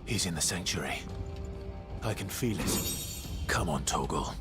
[SPEAKER 2] He's in the sanctuary. I can feel it. Come on, Torgal.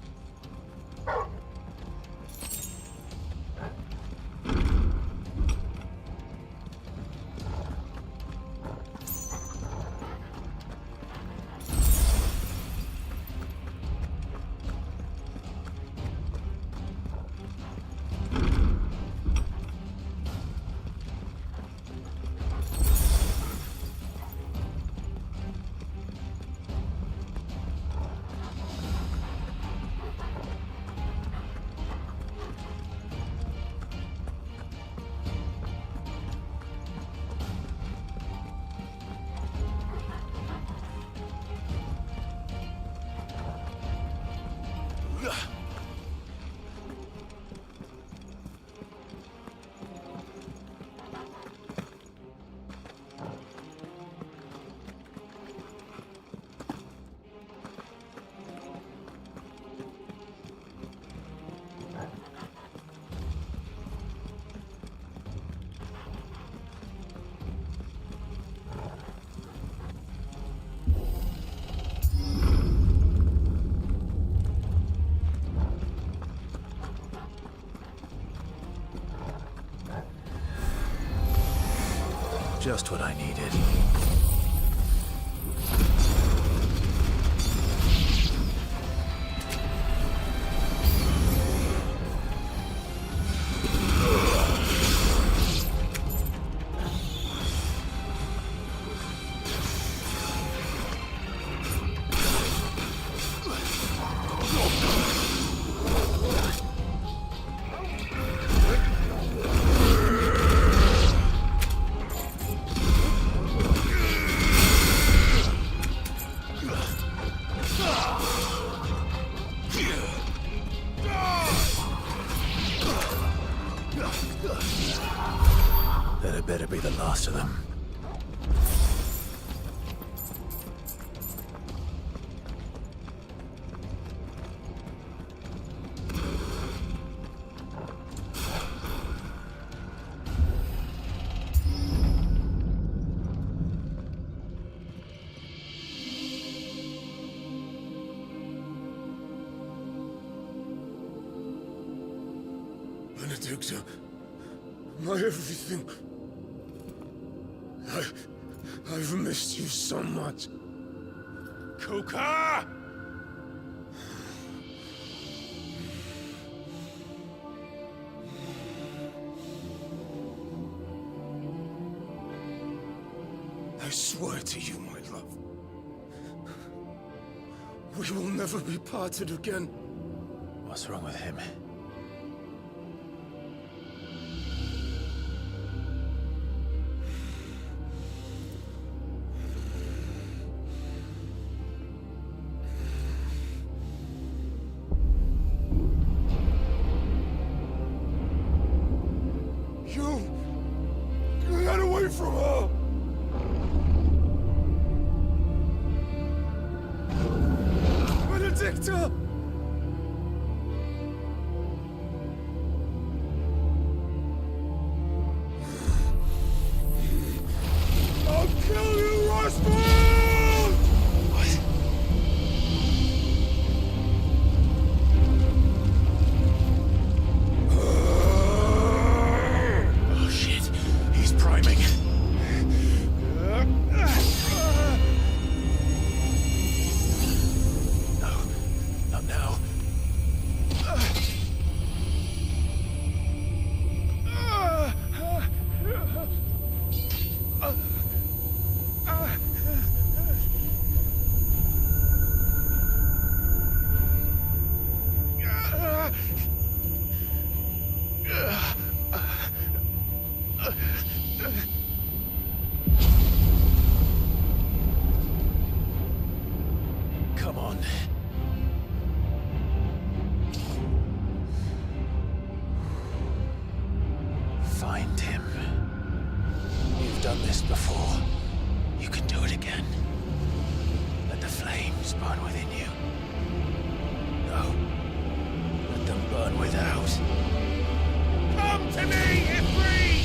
[SPEAKER 2] Just what I needed. That had better be the last of them.
[SPEAKER 4] Benedicta, my everything. I've missed you so much. Kuka! I swear to you, my love, we will never be parted again.
[SPEAKER 2] What's wrong with him?
[SPEAKER 4] Get away from her! Benedicta! I'll kill you, Roswell!
[SPEAKER 2] What? Oh shit, he's priming. No, not now. Come on. Find him. You've done this before. You can do it again. Let the flames burn within you. No. Let them burn without.
[SPEAKER 4] Come to me, Ifrit!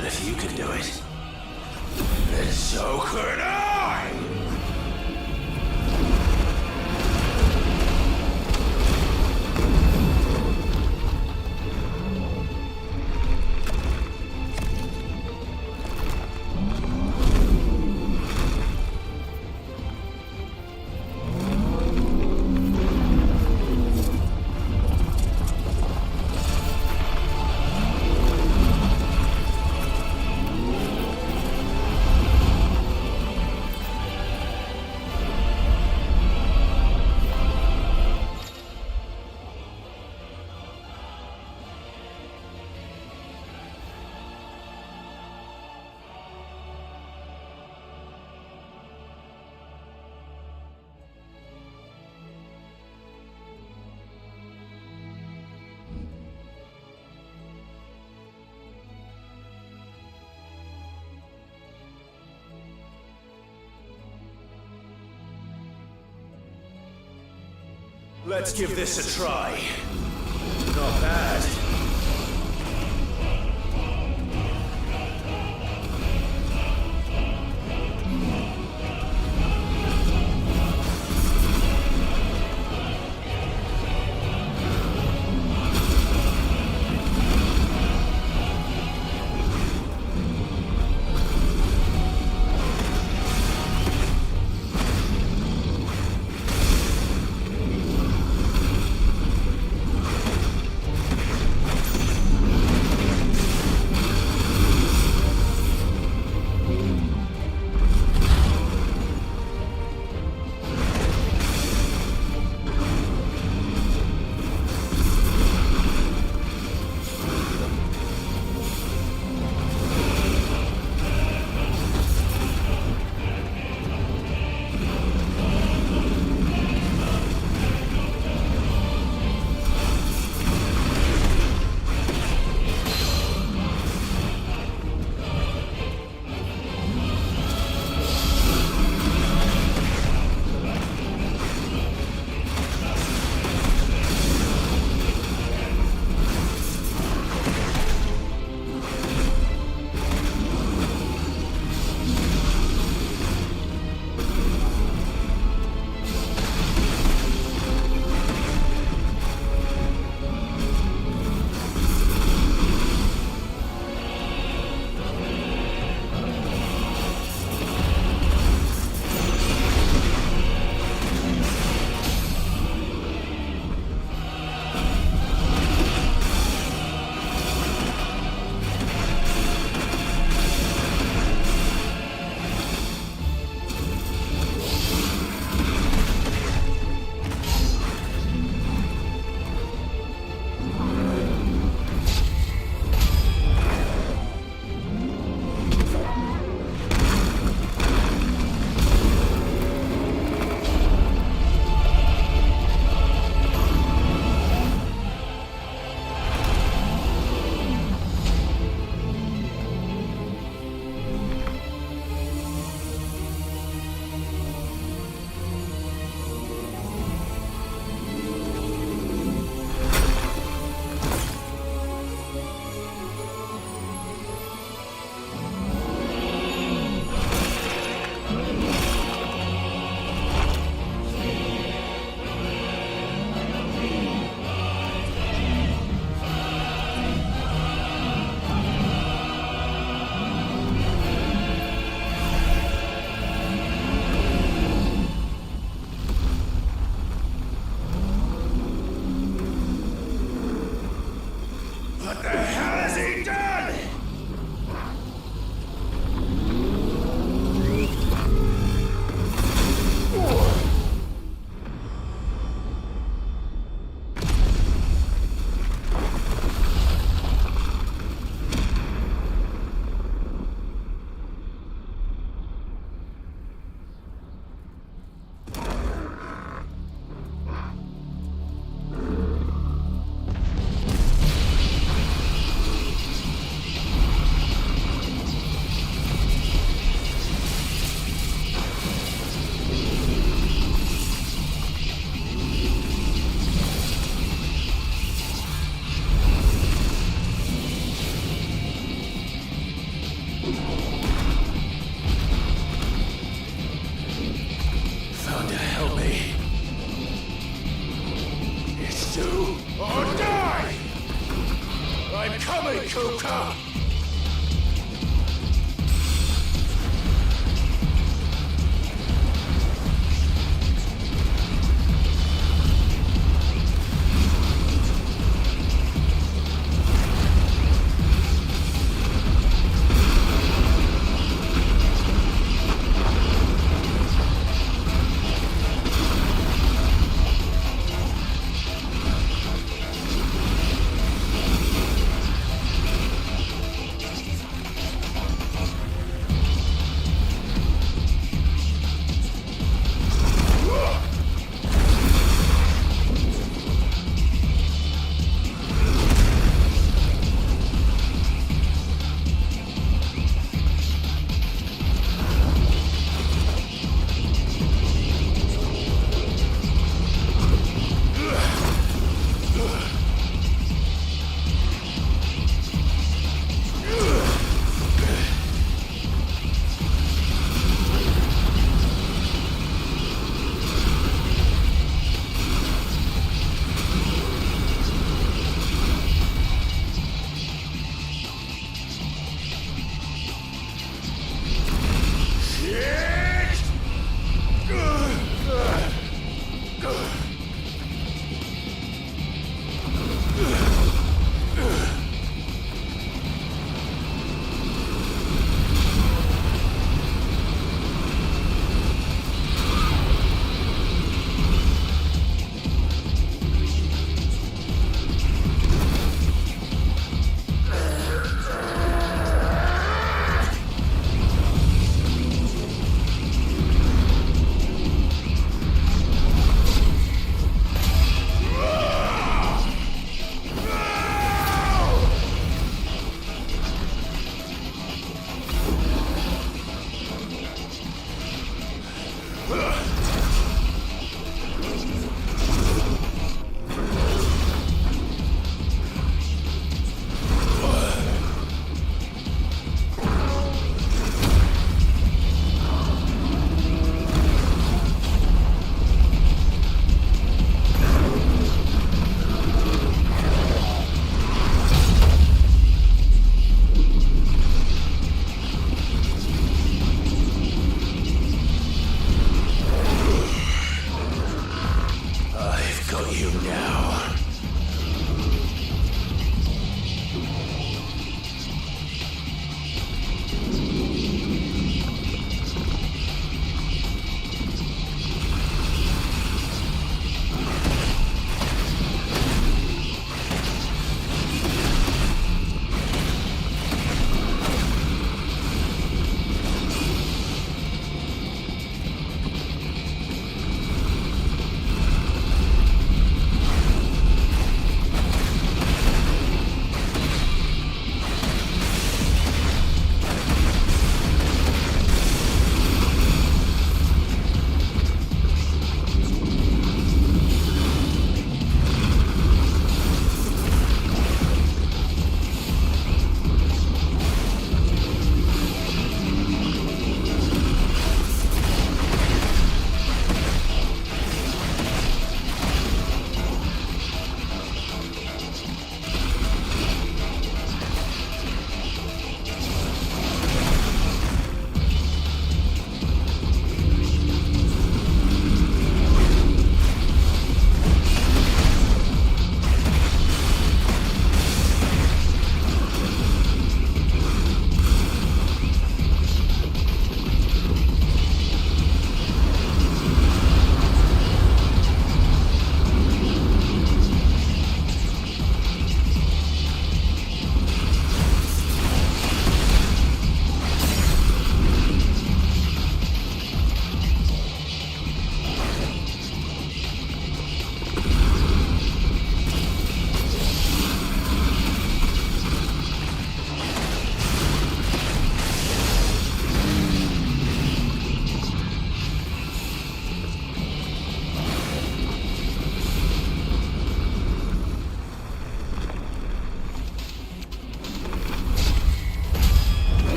[SPEAKER 2] But if you can do it, then so could I! Let's give this a try. Not bad.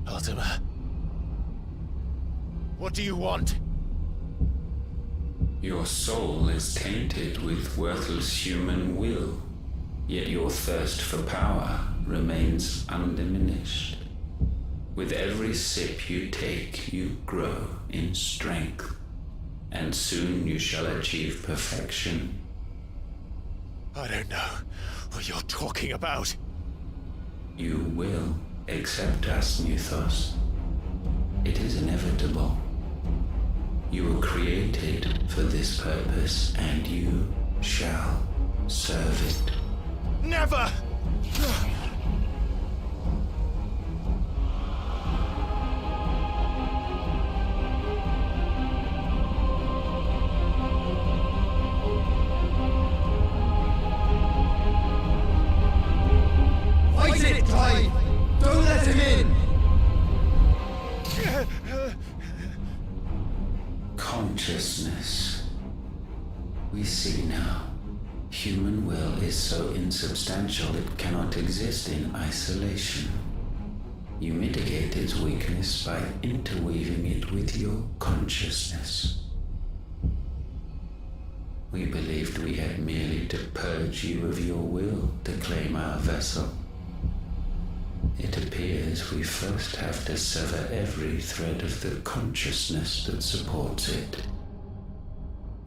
[SPEAKER 2] Ultima. What do you want?
[SPEAKER 17] Your soul is tainted with worthless human will, yet your thirst for power remains undiminished. With every sip you take, you grow in strength, and soon you shall achieve perfection.
[SPEAKER 2] I don't know what you're talking about.
[SPEAKER 17] You will accept us, Mythos. It is inevitable. You were created for this purpose, and you shall serve it.
[SPEAKER 2] Never!
[SPEAKER 18] Fight it, Clive! Don't let him in!
[SPEAKER 17] Consciousness. We see now. Human will is so insubstantial it cannot exist in isolation. You mitigate its weakness by interweaving it with your consciousness. We believed we had merely to purge you of your will to claim our vessel. It appears we first have to sever every thread of the consciousness that supports it.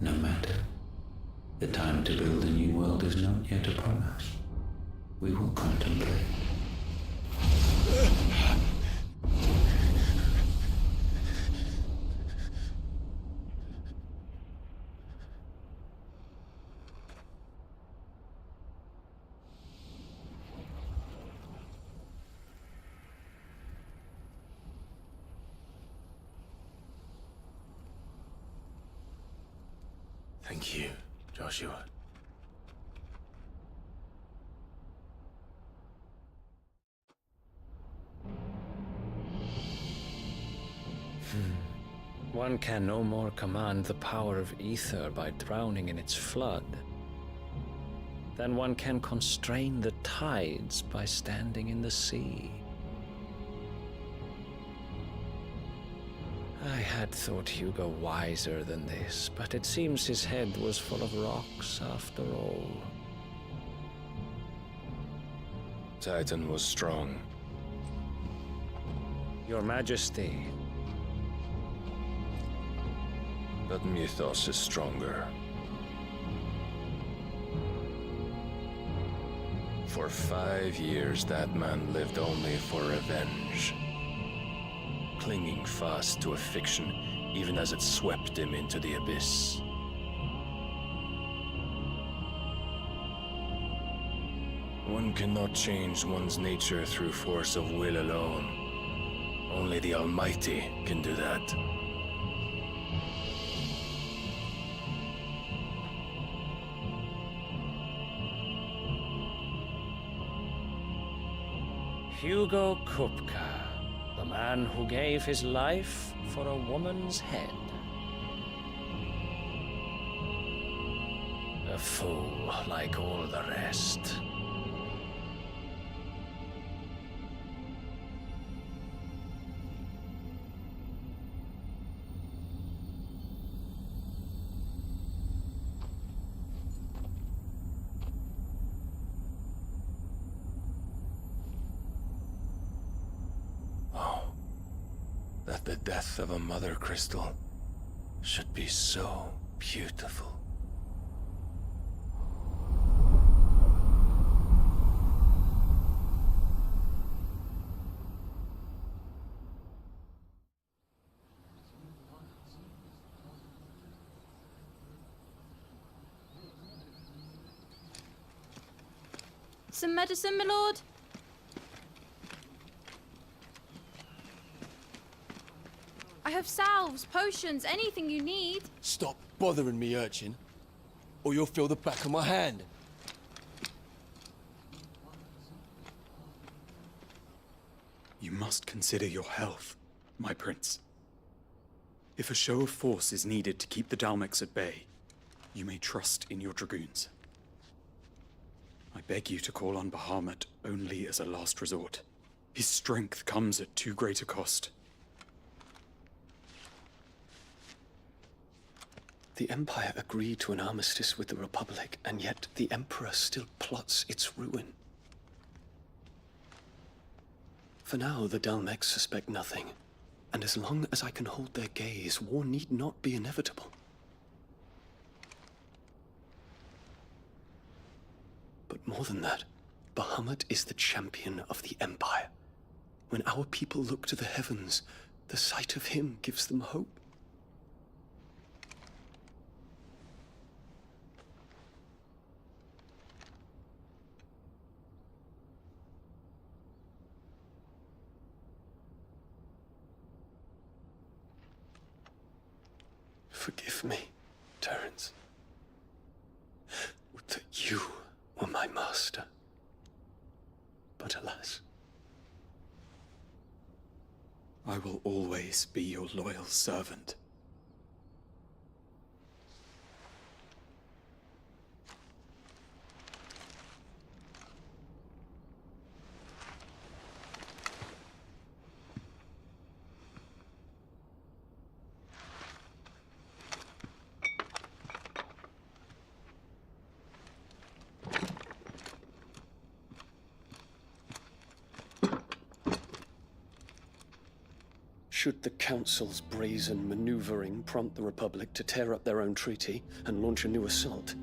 [SPEAKER 17] No matter. The time to build a new world is not yet upon us. We will contemplate.
[SPEAKER 2] Thank you, Joshua.
[SPEAKER 8] One can no more command the power of ether by drowning in its flood than one can constrain the tides by standing in the sea. I had thought Hugo wiser than this, but it seems his head was full of rocks after all.
[SPEAKER 13] Titan was strong.
[SPEAKER 8] Your Majesty.
[SPEAKER 13] But Mythos is stronger. For 5 years, that man lived only for revenge. Clinging fast to a fiction, even as it swept him into the abyss. One cannot change one's nature through force of will alone. Only the Almighty can do that.
[SPEAKER 8] Hugo Kupka, the man who gave his life for a woman's head. A fool like all the rest.
[SPEAKER 13] That the death of a mother crystal should be so beautiful.
[SPEAKER 9] Some medicine, my lord? I have salves, potions, anything you need.
[SPEAKER 18] Stop bothering me, urchin, or you'll feel the back of my hand.
[SPEAKER 19] You must consider your health, my prince. If a show of force is needed to keep the Dalmex at bay, you may trust in your dragoons. I beg you to call on Bahamut only as a last resort. His strength comes at too great a cost.
[SPEAKER 20] The Empire agreed to an armistice with the Republic, and yet the Emperor still plots its ruin. For now, the Dalmex suspect nothing, and as long as I can hold their gaze, war need not be inevitable. But more than that, Bahamut is the champion of the Empire. When our people look to the heavens, the sight of him gives them hope. Forgive me, Terence. Would that you were my master. But alas.
[SPEAKER 19] I will always be your loyal servant.
[SPEAKER 20] Should the Council's brazen maneuvering prompt the Republic to tear up their own treaty and launch a new assault,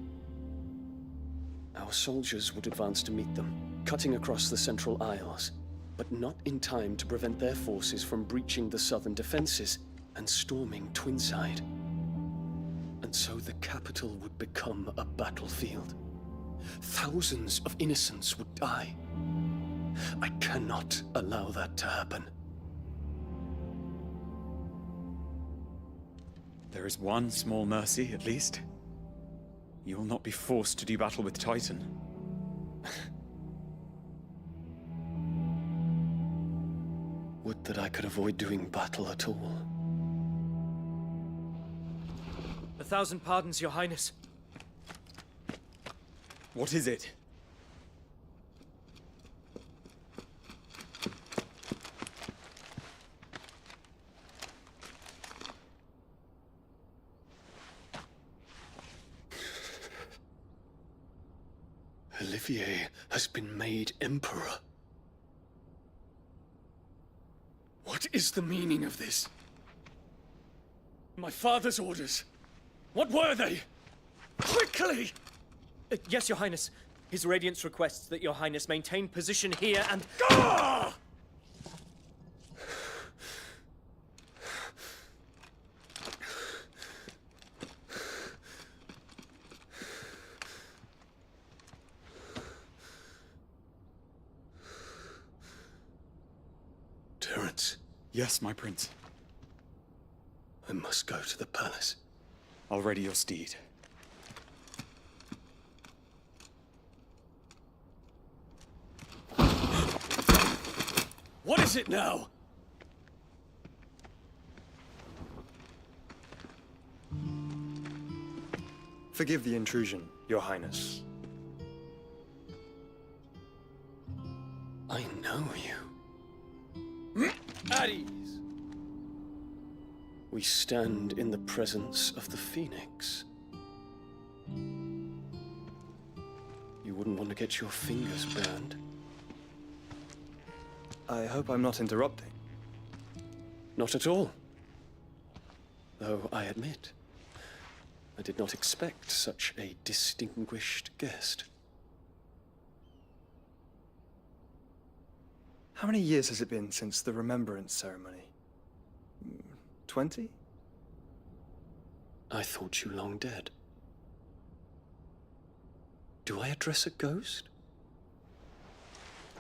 [SPEAKER 20] our soldiers would advance to meet them, cutting across the Central Isles, but not in time to prevent their forces from breaching the southern defenses and storming Twinside. And so the capital would become a battlefield. Thousands of innocents would die. I cannot allow that to happen.
[SPEAKER 19] There is one small mercy, at least. You will not be forced to do battle with Titan.
[SPEAKER 20] Would that I could avoid doing battle at all.
[SPEAKER 18] 1,000 pardons, Your Highness.
[SPEAKER 19] What is it?
[SPEAKER 20] Olivier has been made Emperor. What is the meaning of this? My father's orders. What were they? Quickly!
[SPEAKER 18] Yes, Your Highness. His Radiance requests that Your Highness maintain position here and...
[SPEAKER 20] Ah! Terence.
[SPEAKER 19] Yes, my prince.
[SPEAKER 20] I must go to the palace.
[SPEAKER 19] I'll ready your steed.
[SPEAKER 20] What is it now?
[SPEAKER 21] Forgive the intrusion, Your Highness.
[SPEAKER 20] I know you.
[SPEAKER 18] At ease.
[SPEAKER 20] We stand in the presence of the Phoenix. You wouldn't want to get your fingers burned.
[SPEAKER 21] I hope I'm not interrupting.
[SPEAKER 20] Not at all. Though I admit, I did not expect such a distinguished guest.
[SPEAKER 21] How many years has it been since the Remembrance ceremony? 20?
[SPEAKER 20] I thought you long dead. Do I address a ghost?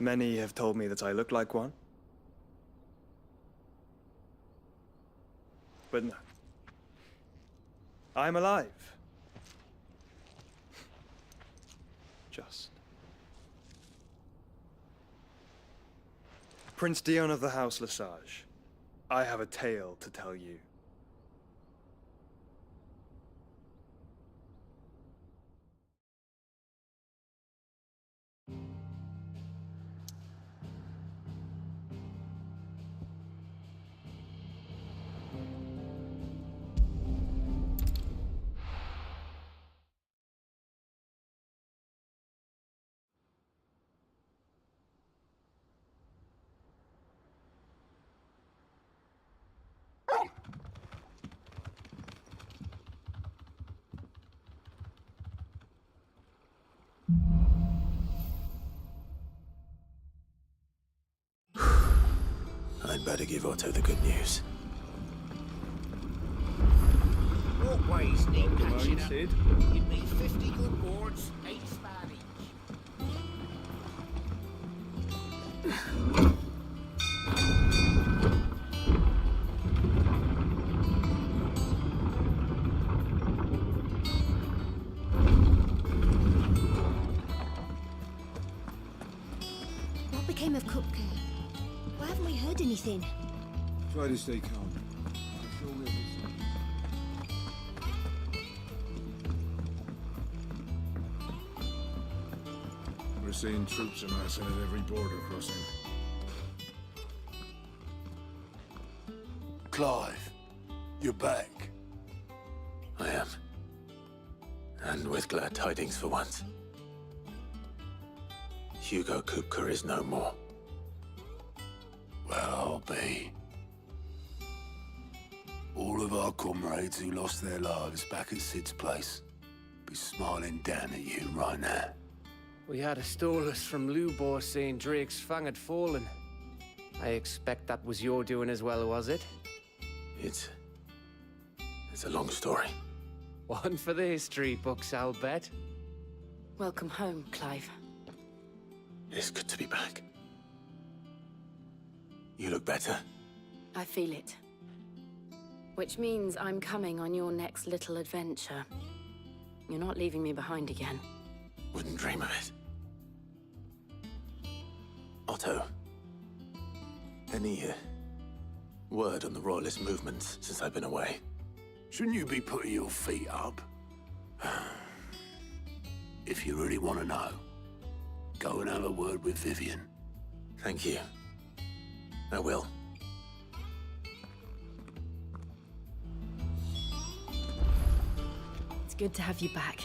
[SPEAKER 21] Many have told me that I look like one. But no. I'm alive. Just. Prince Dion of the House Lesage, I have a tale to tell you.
[SPEAKER 2] I'd better give Otto the good news.
[SPEAKER 10] Walkways need patching up.
[SPEAKER 20] Sid.
[SPEAKER 10] You'd need 50 good boards, 8 span each.
[SPEAKER 22] What became of Kupka? Why haven't we heard anything?
[SPEAKER 4] Try to stay calm. I'm sure we'll be safe. We're seeing troops amassing at every border crossing.
[SPEAKER 2] Clive, you're back. I am. And with glad tidings for once. Hugo Kupka is no more.
[SPEAKER 4] Well, I'll be. All of our comrades who lost their lives back at Sid's place be smiling down at you right now.
[SPEAKER 23] We had a stolus from Lubor saying Drake's Fang had fallen. I expect that was your doing as well, was it?
[SPEAKER 2] It's a long story.
[SPEAKER 23] One for the history books, I'll bet.
[SPEAKER 12] Welcome home, Clive.
[SPEAKER 2] It's good to be back. You look better.
[SPEAKER 12] I feel it. Which means I'm coming on your next little adventure. You're not leaving me behind again.
[SPEAKER 2] Wouldn't dream of it. Otto, any word on the Royalist movements since I've been away?
[SPEAKER 4] Shouldn't you be putting your feet up? If you really want to know, go and have a word with Vivian.
[SPEAKER 2] Thank you. I will.
[SPEAKER 22] It's good to have you back.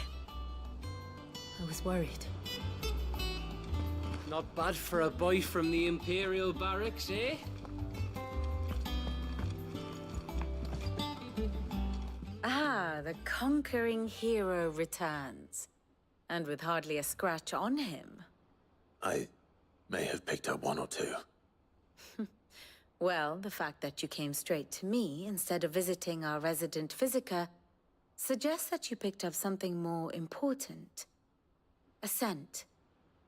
[SPEAKER 22] I was worried.
[SPEAKER 23] Not bad for a boy from the Imperial barracks, eh?
[SPEAKER 24] Ah, the conquering hero returns. And with hardly a scratch on him.
[SPEAKER 2] I may have picked up one or two.
[SPEAKER 24] Well, the fact that you came straight to me instead of visiting our resident Physica suggests that you picked up something more important. A scent.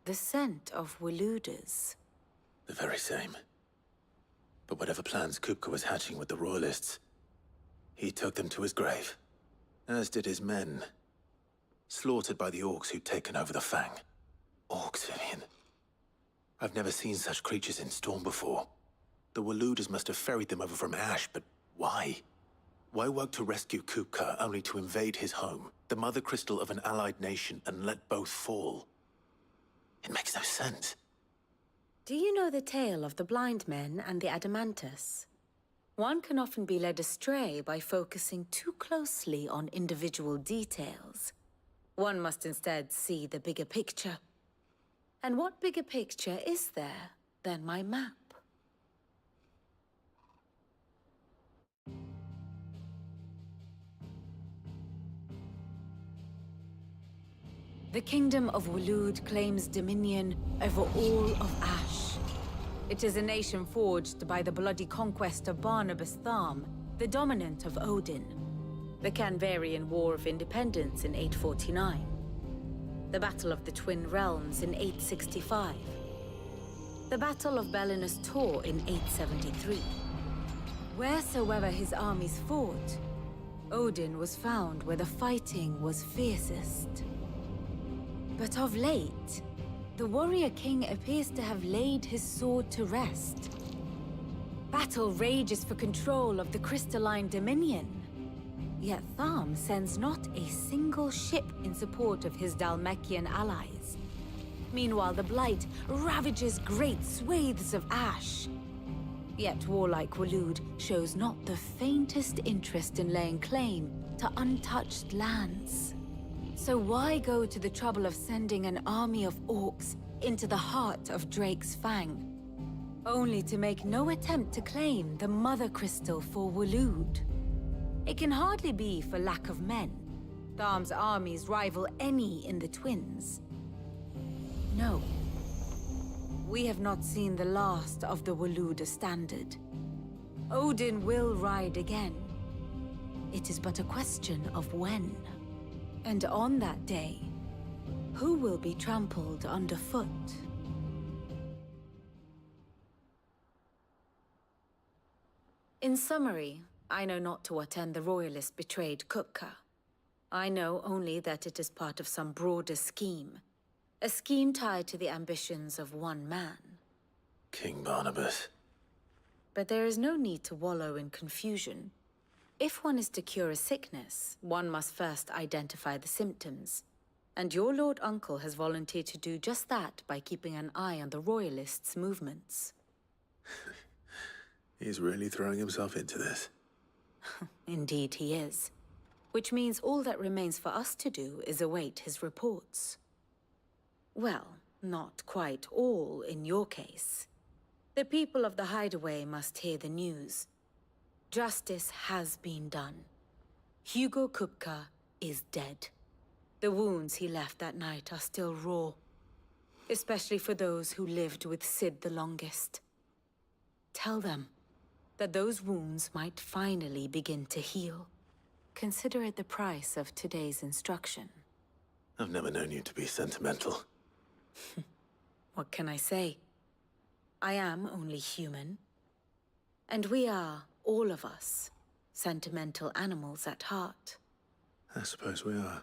[SPEAKER 24] The scent of Waludas.
[SPEAKER 2] The very same. But whatever plans Kupka was hatching with the Royalists, he took them to his grave. As did his men. Slaughtered by the orcs who'd taken over the Fang. Orcs, Vivian. I've never seen such creatures in Storm before. The Waludas must have ferried them over from Ash, but why? Why work to rescue Kupka only to invade his home, the mother crystal of an allied nation, and let both fall? It makes no sense.
[SPEAKER 24] Do you know the tale of the blind men and the Adamantus? One can often be led astray by focusing too closely on individual details. One must instead see the bigger picture. And what bigger picture is there than my map? The Kingdom of Waloed claims dominion over all of Ash. It is a nation forged by the bloody conquest of Barnabas Tharm, the dominant of Odin. The Canvarian War of Independence in 849. The Battle of the Twin Realms in 865. The Battle of Belinus Tor in 873. Wheresoever his armies fought, Odin was found where the fighting was fiercest. But of late, the warrior king appears to have laid his sword to rest. Battle rages for control of the crystalline dominion. Yet Tharm sends not a single ship in support of his Dhalmekian allies. Meanwhile, the Blight ravages great swathes of Ash. Yet warlike Waloed shows not the faintest interest in laying claim to untouched lands. So why go to the trouble of sending an army of orcs into the heart of Drake's Fang, only to make no attempt to claim the Mother Crystal for Waloed? It can hardly be for lack of men. Tharm's armies rival any in the Twins. No. We have not seen the last of the Waluda standard. Odin will ride again. It is but a question of when. And on that day, who will be trampled underfoot? In summary, I know not to what end the Royalists betrayed Kupka. I know only that it is part of some broader scheme. A scheme tied to the ambitions of one man.
[SPEAKER 2] King Barnabas.
[SPEAKER 24] But there is no need to wallow in confusion. If one is to cure a sickness, one must first identify the symptoms. And your Lord Uncle has volunteered to do just that by keeping an eye on the Royalists' movements.
[SPEAKER 2] He's really throwing himself into this.
[SPEAKER 24] Indeed he is. Which means all that remains for us to do is await his reports. Well, not quite all in your case. The people of the Hideaway must hear the news. Justice has been done. Hugo Kupka is dead. The wounds he left that night are still raw, especially for those who lived with Sid the longest. Tell them that those wounds might finally begin to heal. Consider it the price of today's instruction.
[SPEAKER 2] I've never known you to be sentimental.
[SPEAKER 24] What can I say? I am only human. And we are, all of us, sentimental animals at heart.
[SPEAKER 2] I suppose we are.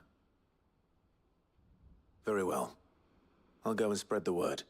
[SPEAKER 2] Very well. I'll go and spread the word.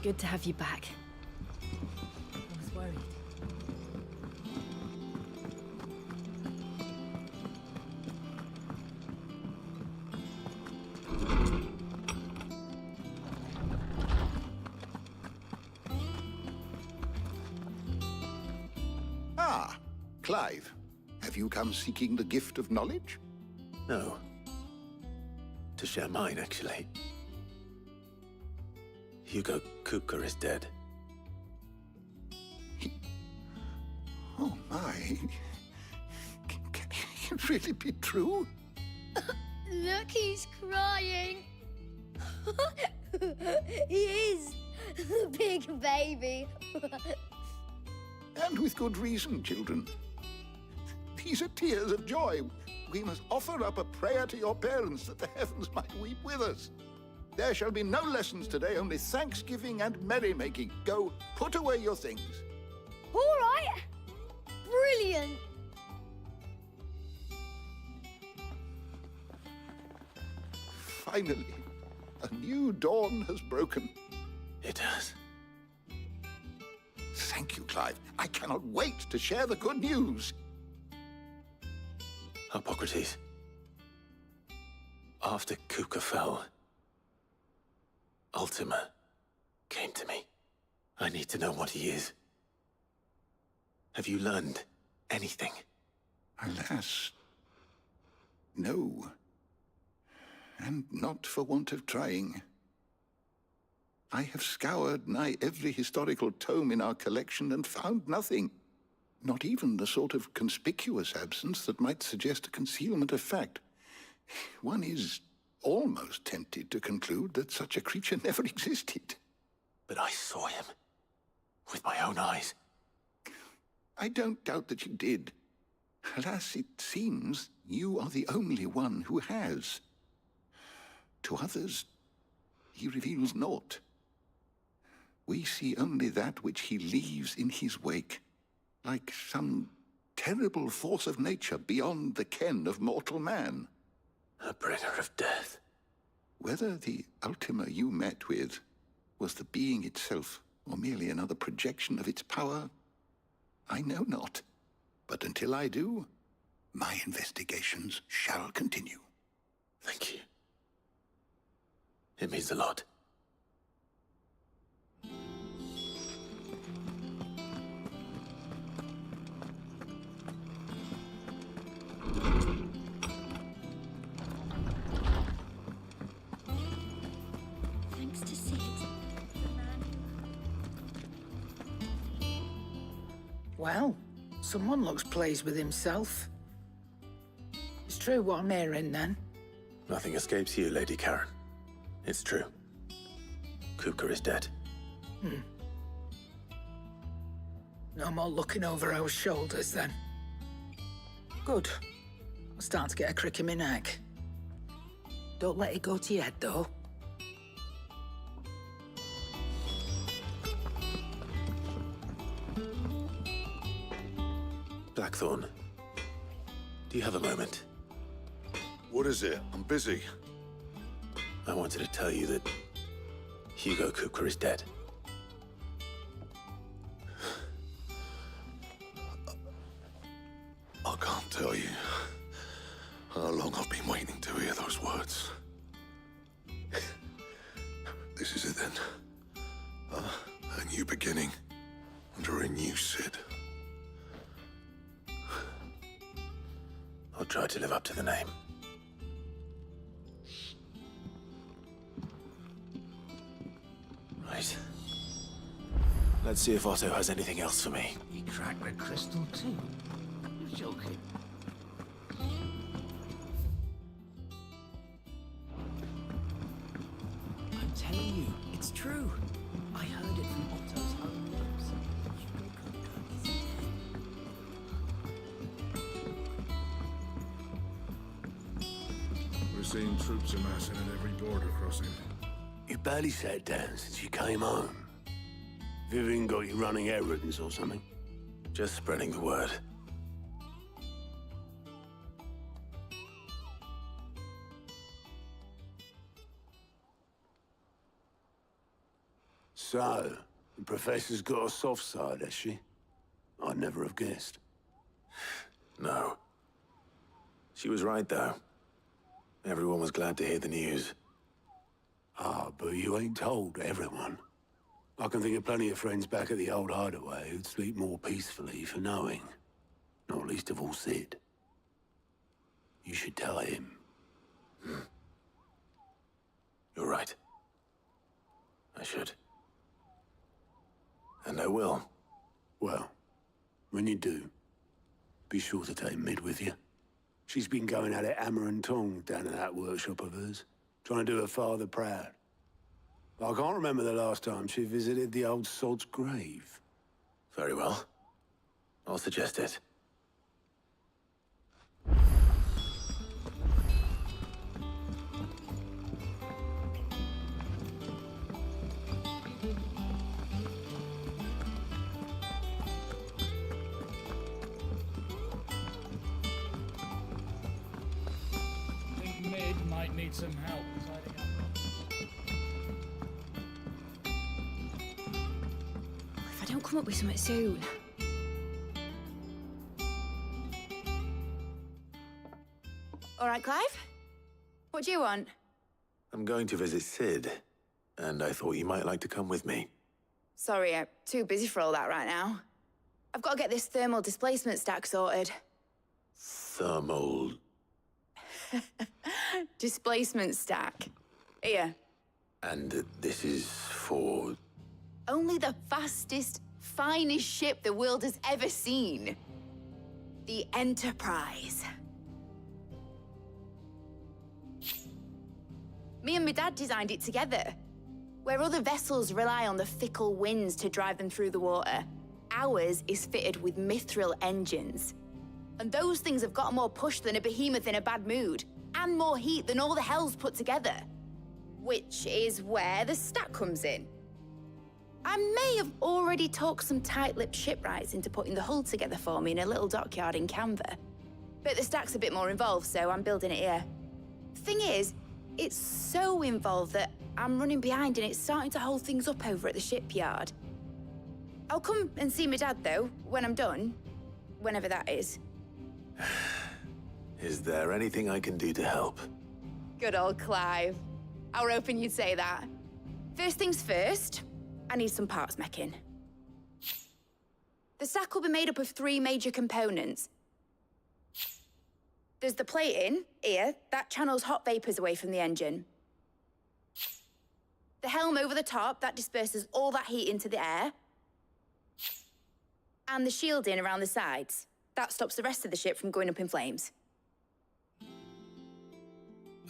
[SPEAKER 3] Good to have you back. I was worried.
[SPEAKER 6] Ah, Clive. Have you come seeking the gift of knowledge?
[SPEAKER 2] No. To share mine, actually. Hugo Kupka is dead.
[SPEAKER 6] Oh my. Can it really be true?
[SPEAKER 22] Look, he's crying. He is. Big baby.
[SPEAKER 6] And with good reason, children. These are tears of joy. We must offer up a prayer to your parents that the heavens might weep with us. There shall be no lessons today, only thanksgiving and merrymaking. Go, put away your things.
[SPEAKER 22] All right. Brilliant.
[SPEAKER 6] Finally, a new dawn has broken.
[SPEAKER 2] It has.
[SPEAKER 6] Thank you, Clive. I cannot wait to share the good news.
[SPEAKER 2] Hippocrates. After Kupka fell, Ultima came to me. I need to know what he is. Have you learned anything?
[SPEAKER 6] Alas, no. And not for want of trying. I have scoured nigh every historical tome in our collection and found nothing. Not even the sort of conspicuous absence that might suggest a concealment of fact. One is almost tempted to conclude that such a creature never existed.
[SPEAKER 2] But I saw him. With my own eyes.
[SPEAKER 6] I don't doubt that you did. Alas, it seems you are the only one who has. To others, he reveals naught. We see only that which he leaves in his wake, like some terrible force of nature beyond the ken of mortal man.
[SPEAKER 2] A bringer of death.
[SPEAKER 6] Whether the Ultima you met with was the being itself, or merely another projection of its power, I know not. But until I do, my investigations shall continue.
[SPEAKER 2] Thank you. It means a lot.
[SPEAKER 22] Thanks to Sid.
[SPEAKER 7] Well, someone looks pleased with himself. It's true what I'm hearing, then.
[SPEAKER 2] Nothing escapes you, Lady Karen. It's true. Kupka is dead.
[SPEAKER 7] No more looking over our shoulders, then. Good. I'm starting to get a crick in my neck. Don't let it go to your head, though.
[SPEAKER 2] Blackthorn, do you have a moment?
[SPEAKER 4] What is it? I'm busy.
[SPEAKER 2] I wanted to tell you that Hugo Kupka is dead.
[SPEAKER 4] I can't tell you how long I've been waiting to hear those words. This is it then. A new beginning under a new Sid.
[SPEAKER 2] I'll try to live up to the name. Right. Let's see if Otto has anything else for me.
[SPEAKER 10] You cracked the crystal too? You're joking. I'm telling you, it's true. I heard it from Otto's own lips. Hugo Kupka is dead.
[SPEAKER 4] We're seeing troops amassing at every border crossing.
[SPEAKER 11] You barely sat down since you came home. Vivian got you running errands or something?
[SPEAKER 2] Just spreading the word.
[SPEAKER 11] So, the Professor's got a soft side, has she? I'd never have guessed.
[SPEAKER 2] No. She was right, though. Everyone was glad to hear the news.
[SPEAKER 11] Ah, but you ain't told everyone. I can think of plenty of friends back at the old hideaway who'd sleep more peacefully for knowing. Not least of all Sid. You should tell him.
[SPEAKER 2] You're right. I should. And I will.
[SPEAKER 11] Well, when you do, be sure to take Mid with you. She's been going at it hammer and tongs down in that workshop of hers, trying to do her father proud. I can't remember the last time she visited the old sod's grave.
[SPEAKER 2] Very well. I'll suggest it.
[SPEAKER 14] I think Mid might need some help tidying up.
[SPEAKER 22] If I don't come up with something soon.
[SPEAKER 24] All right, Clive? What do you want?
[SPEAKER 2] I'm going to visit Sid, and I thought you might like to come with me.
[SPEAKER 24] Sorry, I'm too busy for all that right now. I've got to get this thermal displacement stack sorted.
[SPEAKER 2] Thermal...
[SPEAKER 24] Displacement stack. Here.
[SPEAKER 2] And this is for...
[SPEAKER 24] Only the fastest, finest ship the world has ever seen. The Enterprise.
[SPEAKER 1] Me and my dad designed it together. Where other vessels rely on the fickle winds to drive them through the water, ours is fitted with mithril engines. And those things have got more push than a behemoth in a bad mood, and more heat than all the hells put together. Which is where the stack comes in. I may have already talked some tight-lipped shipwrights into putting the hull together for me in a little dockyard in Canva. But the stack's a bit more involved, so I'm building it here. Thing is, it's so involved that I'm running behind and it's starting to hold things up over at the shipyard. I'll come and see my dad, though, when I'm done. Whenever that is.
[SPEAKER 2] Is there anything I can do to help?
[SPEAKER 1] Good old Clive. I were hoping you'd say that. First things first, I need some parts meching. The stack will be made up of 3 major components. There's the plating, here, that channels hot vapors away from the engine. The helm over the top, that disperses all that heat into the air. And the shielding around the sides. That stops the rest of the ship from going up in flames.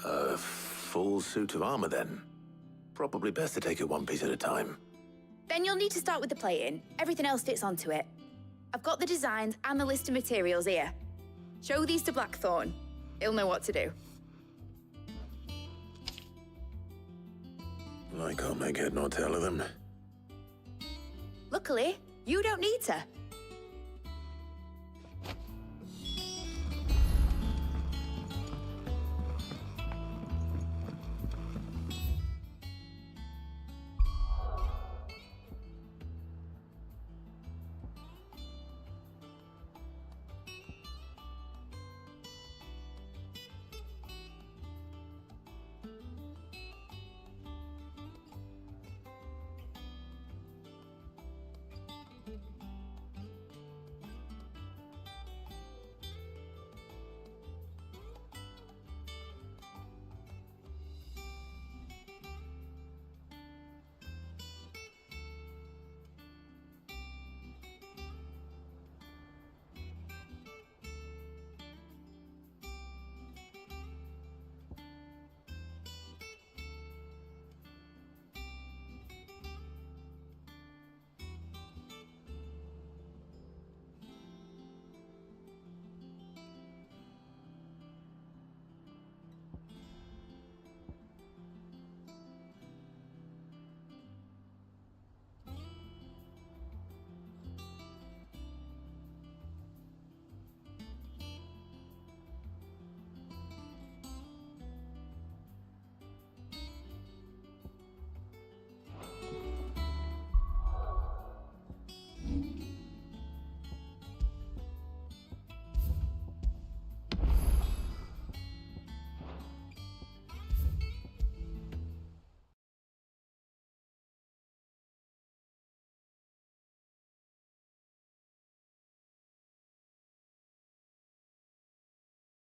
[SPEAKER 2] A full suit of armor, then. Probably best to take it one piece at a time.
[SPEAKER 1] Then you'll need to start with the plating. Everything else fits onto it. I've got the designs and the list of materials here. Show these to Blackthorn. He'll know what to do.
[SPEAKER 2] I can't make head nor tail of them.
[SPEAKER 1] Luckily, you don't need to.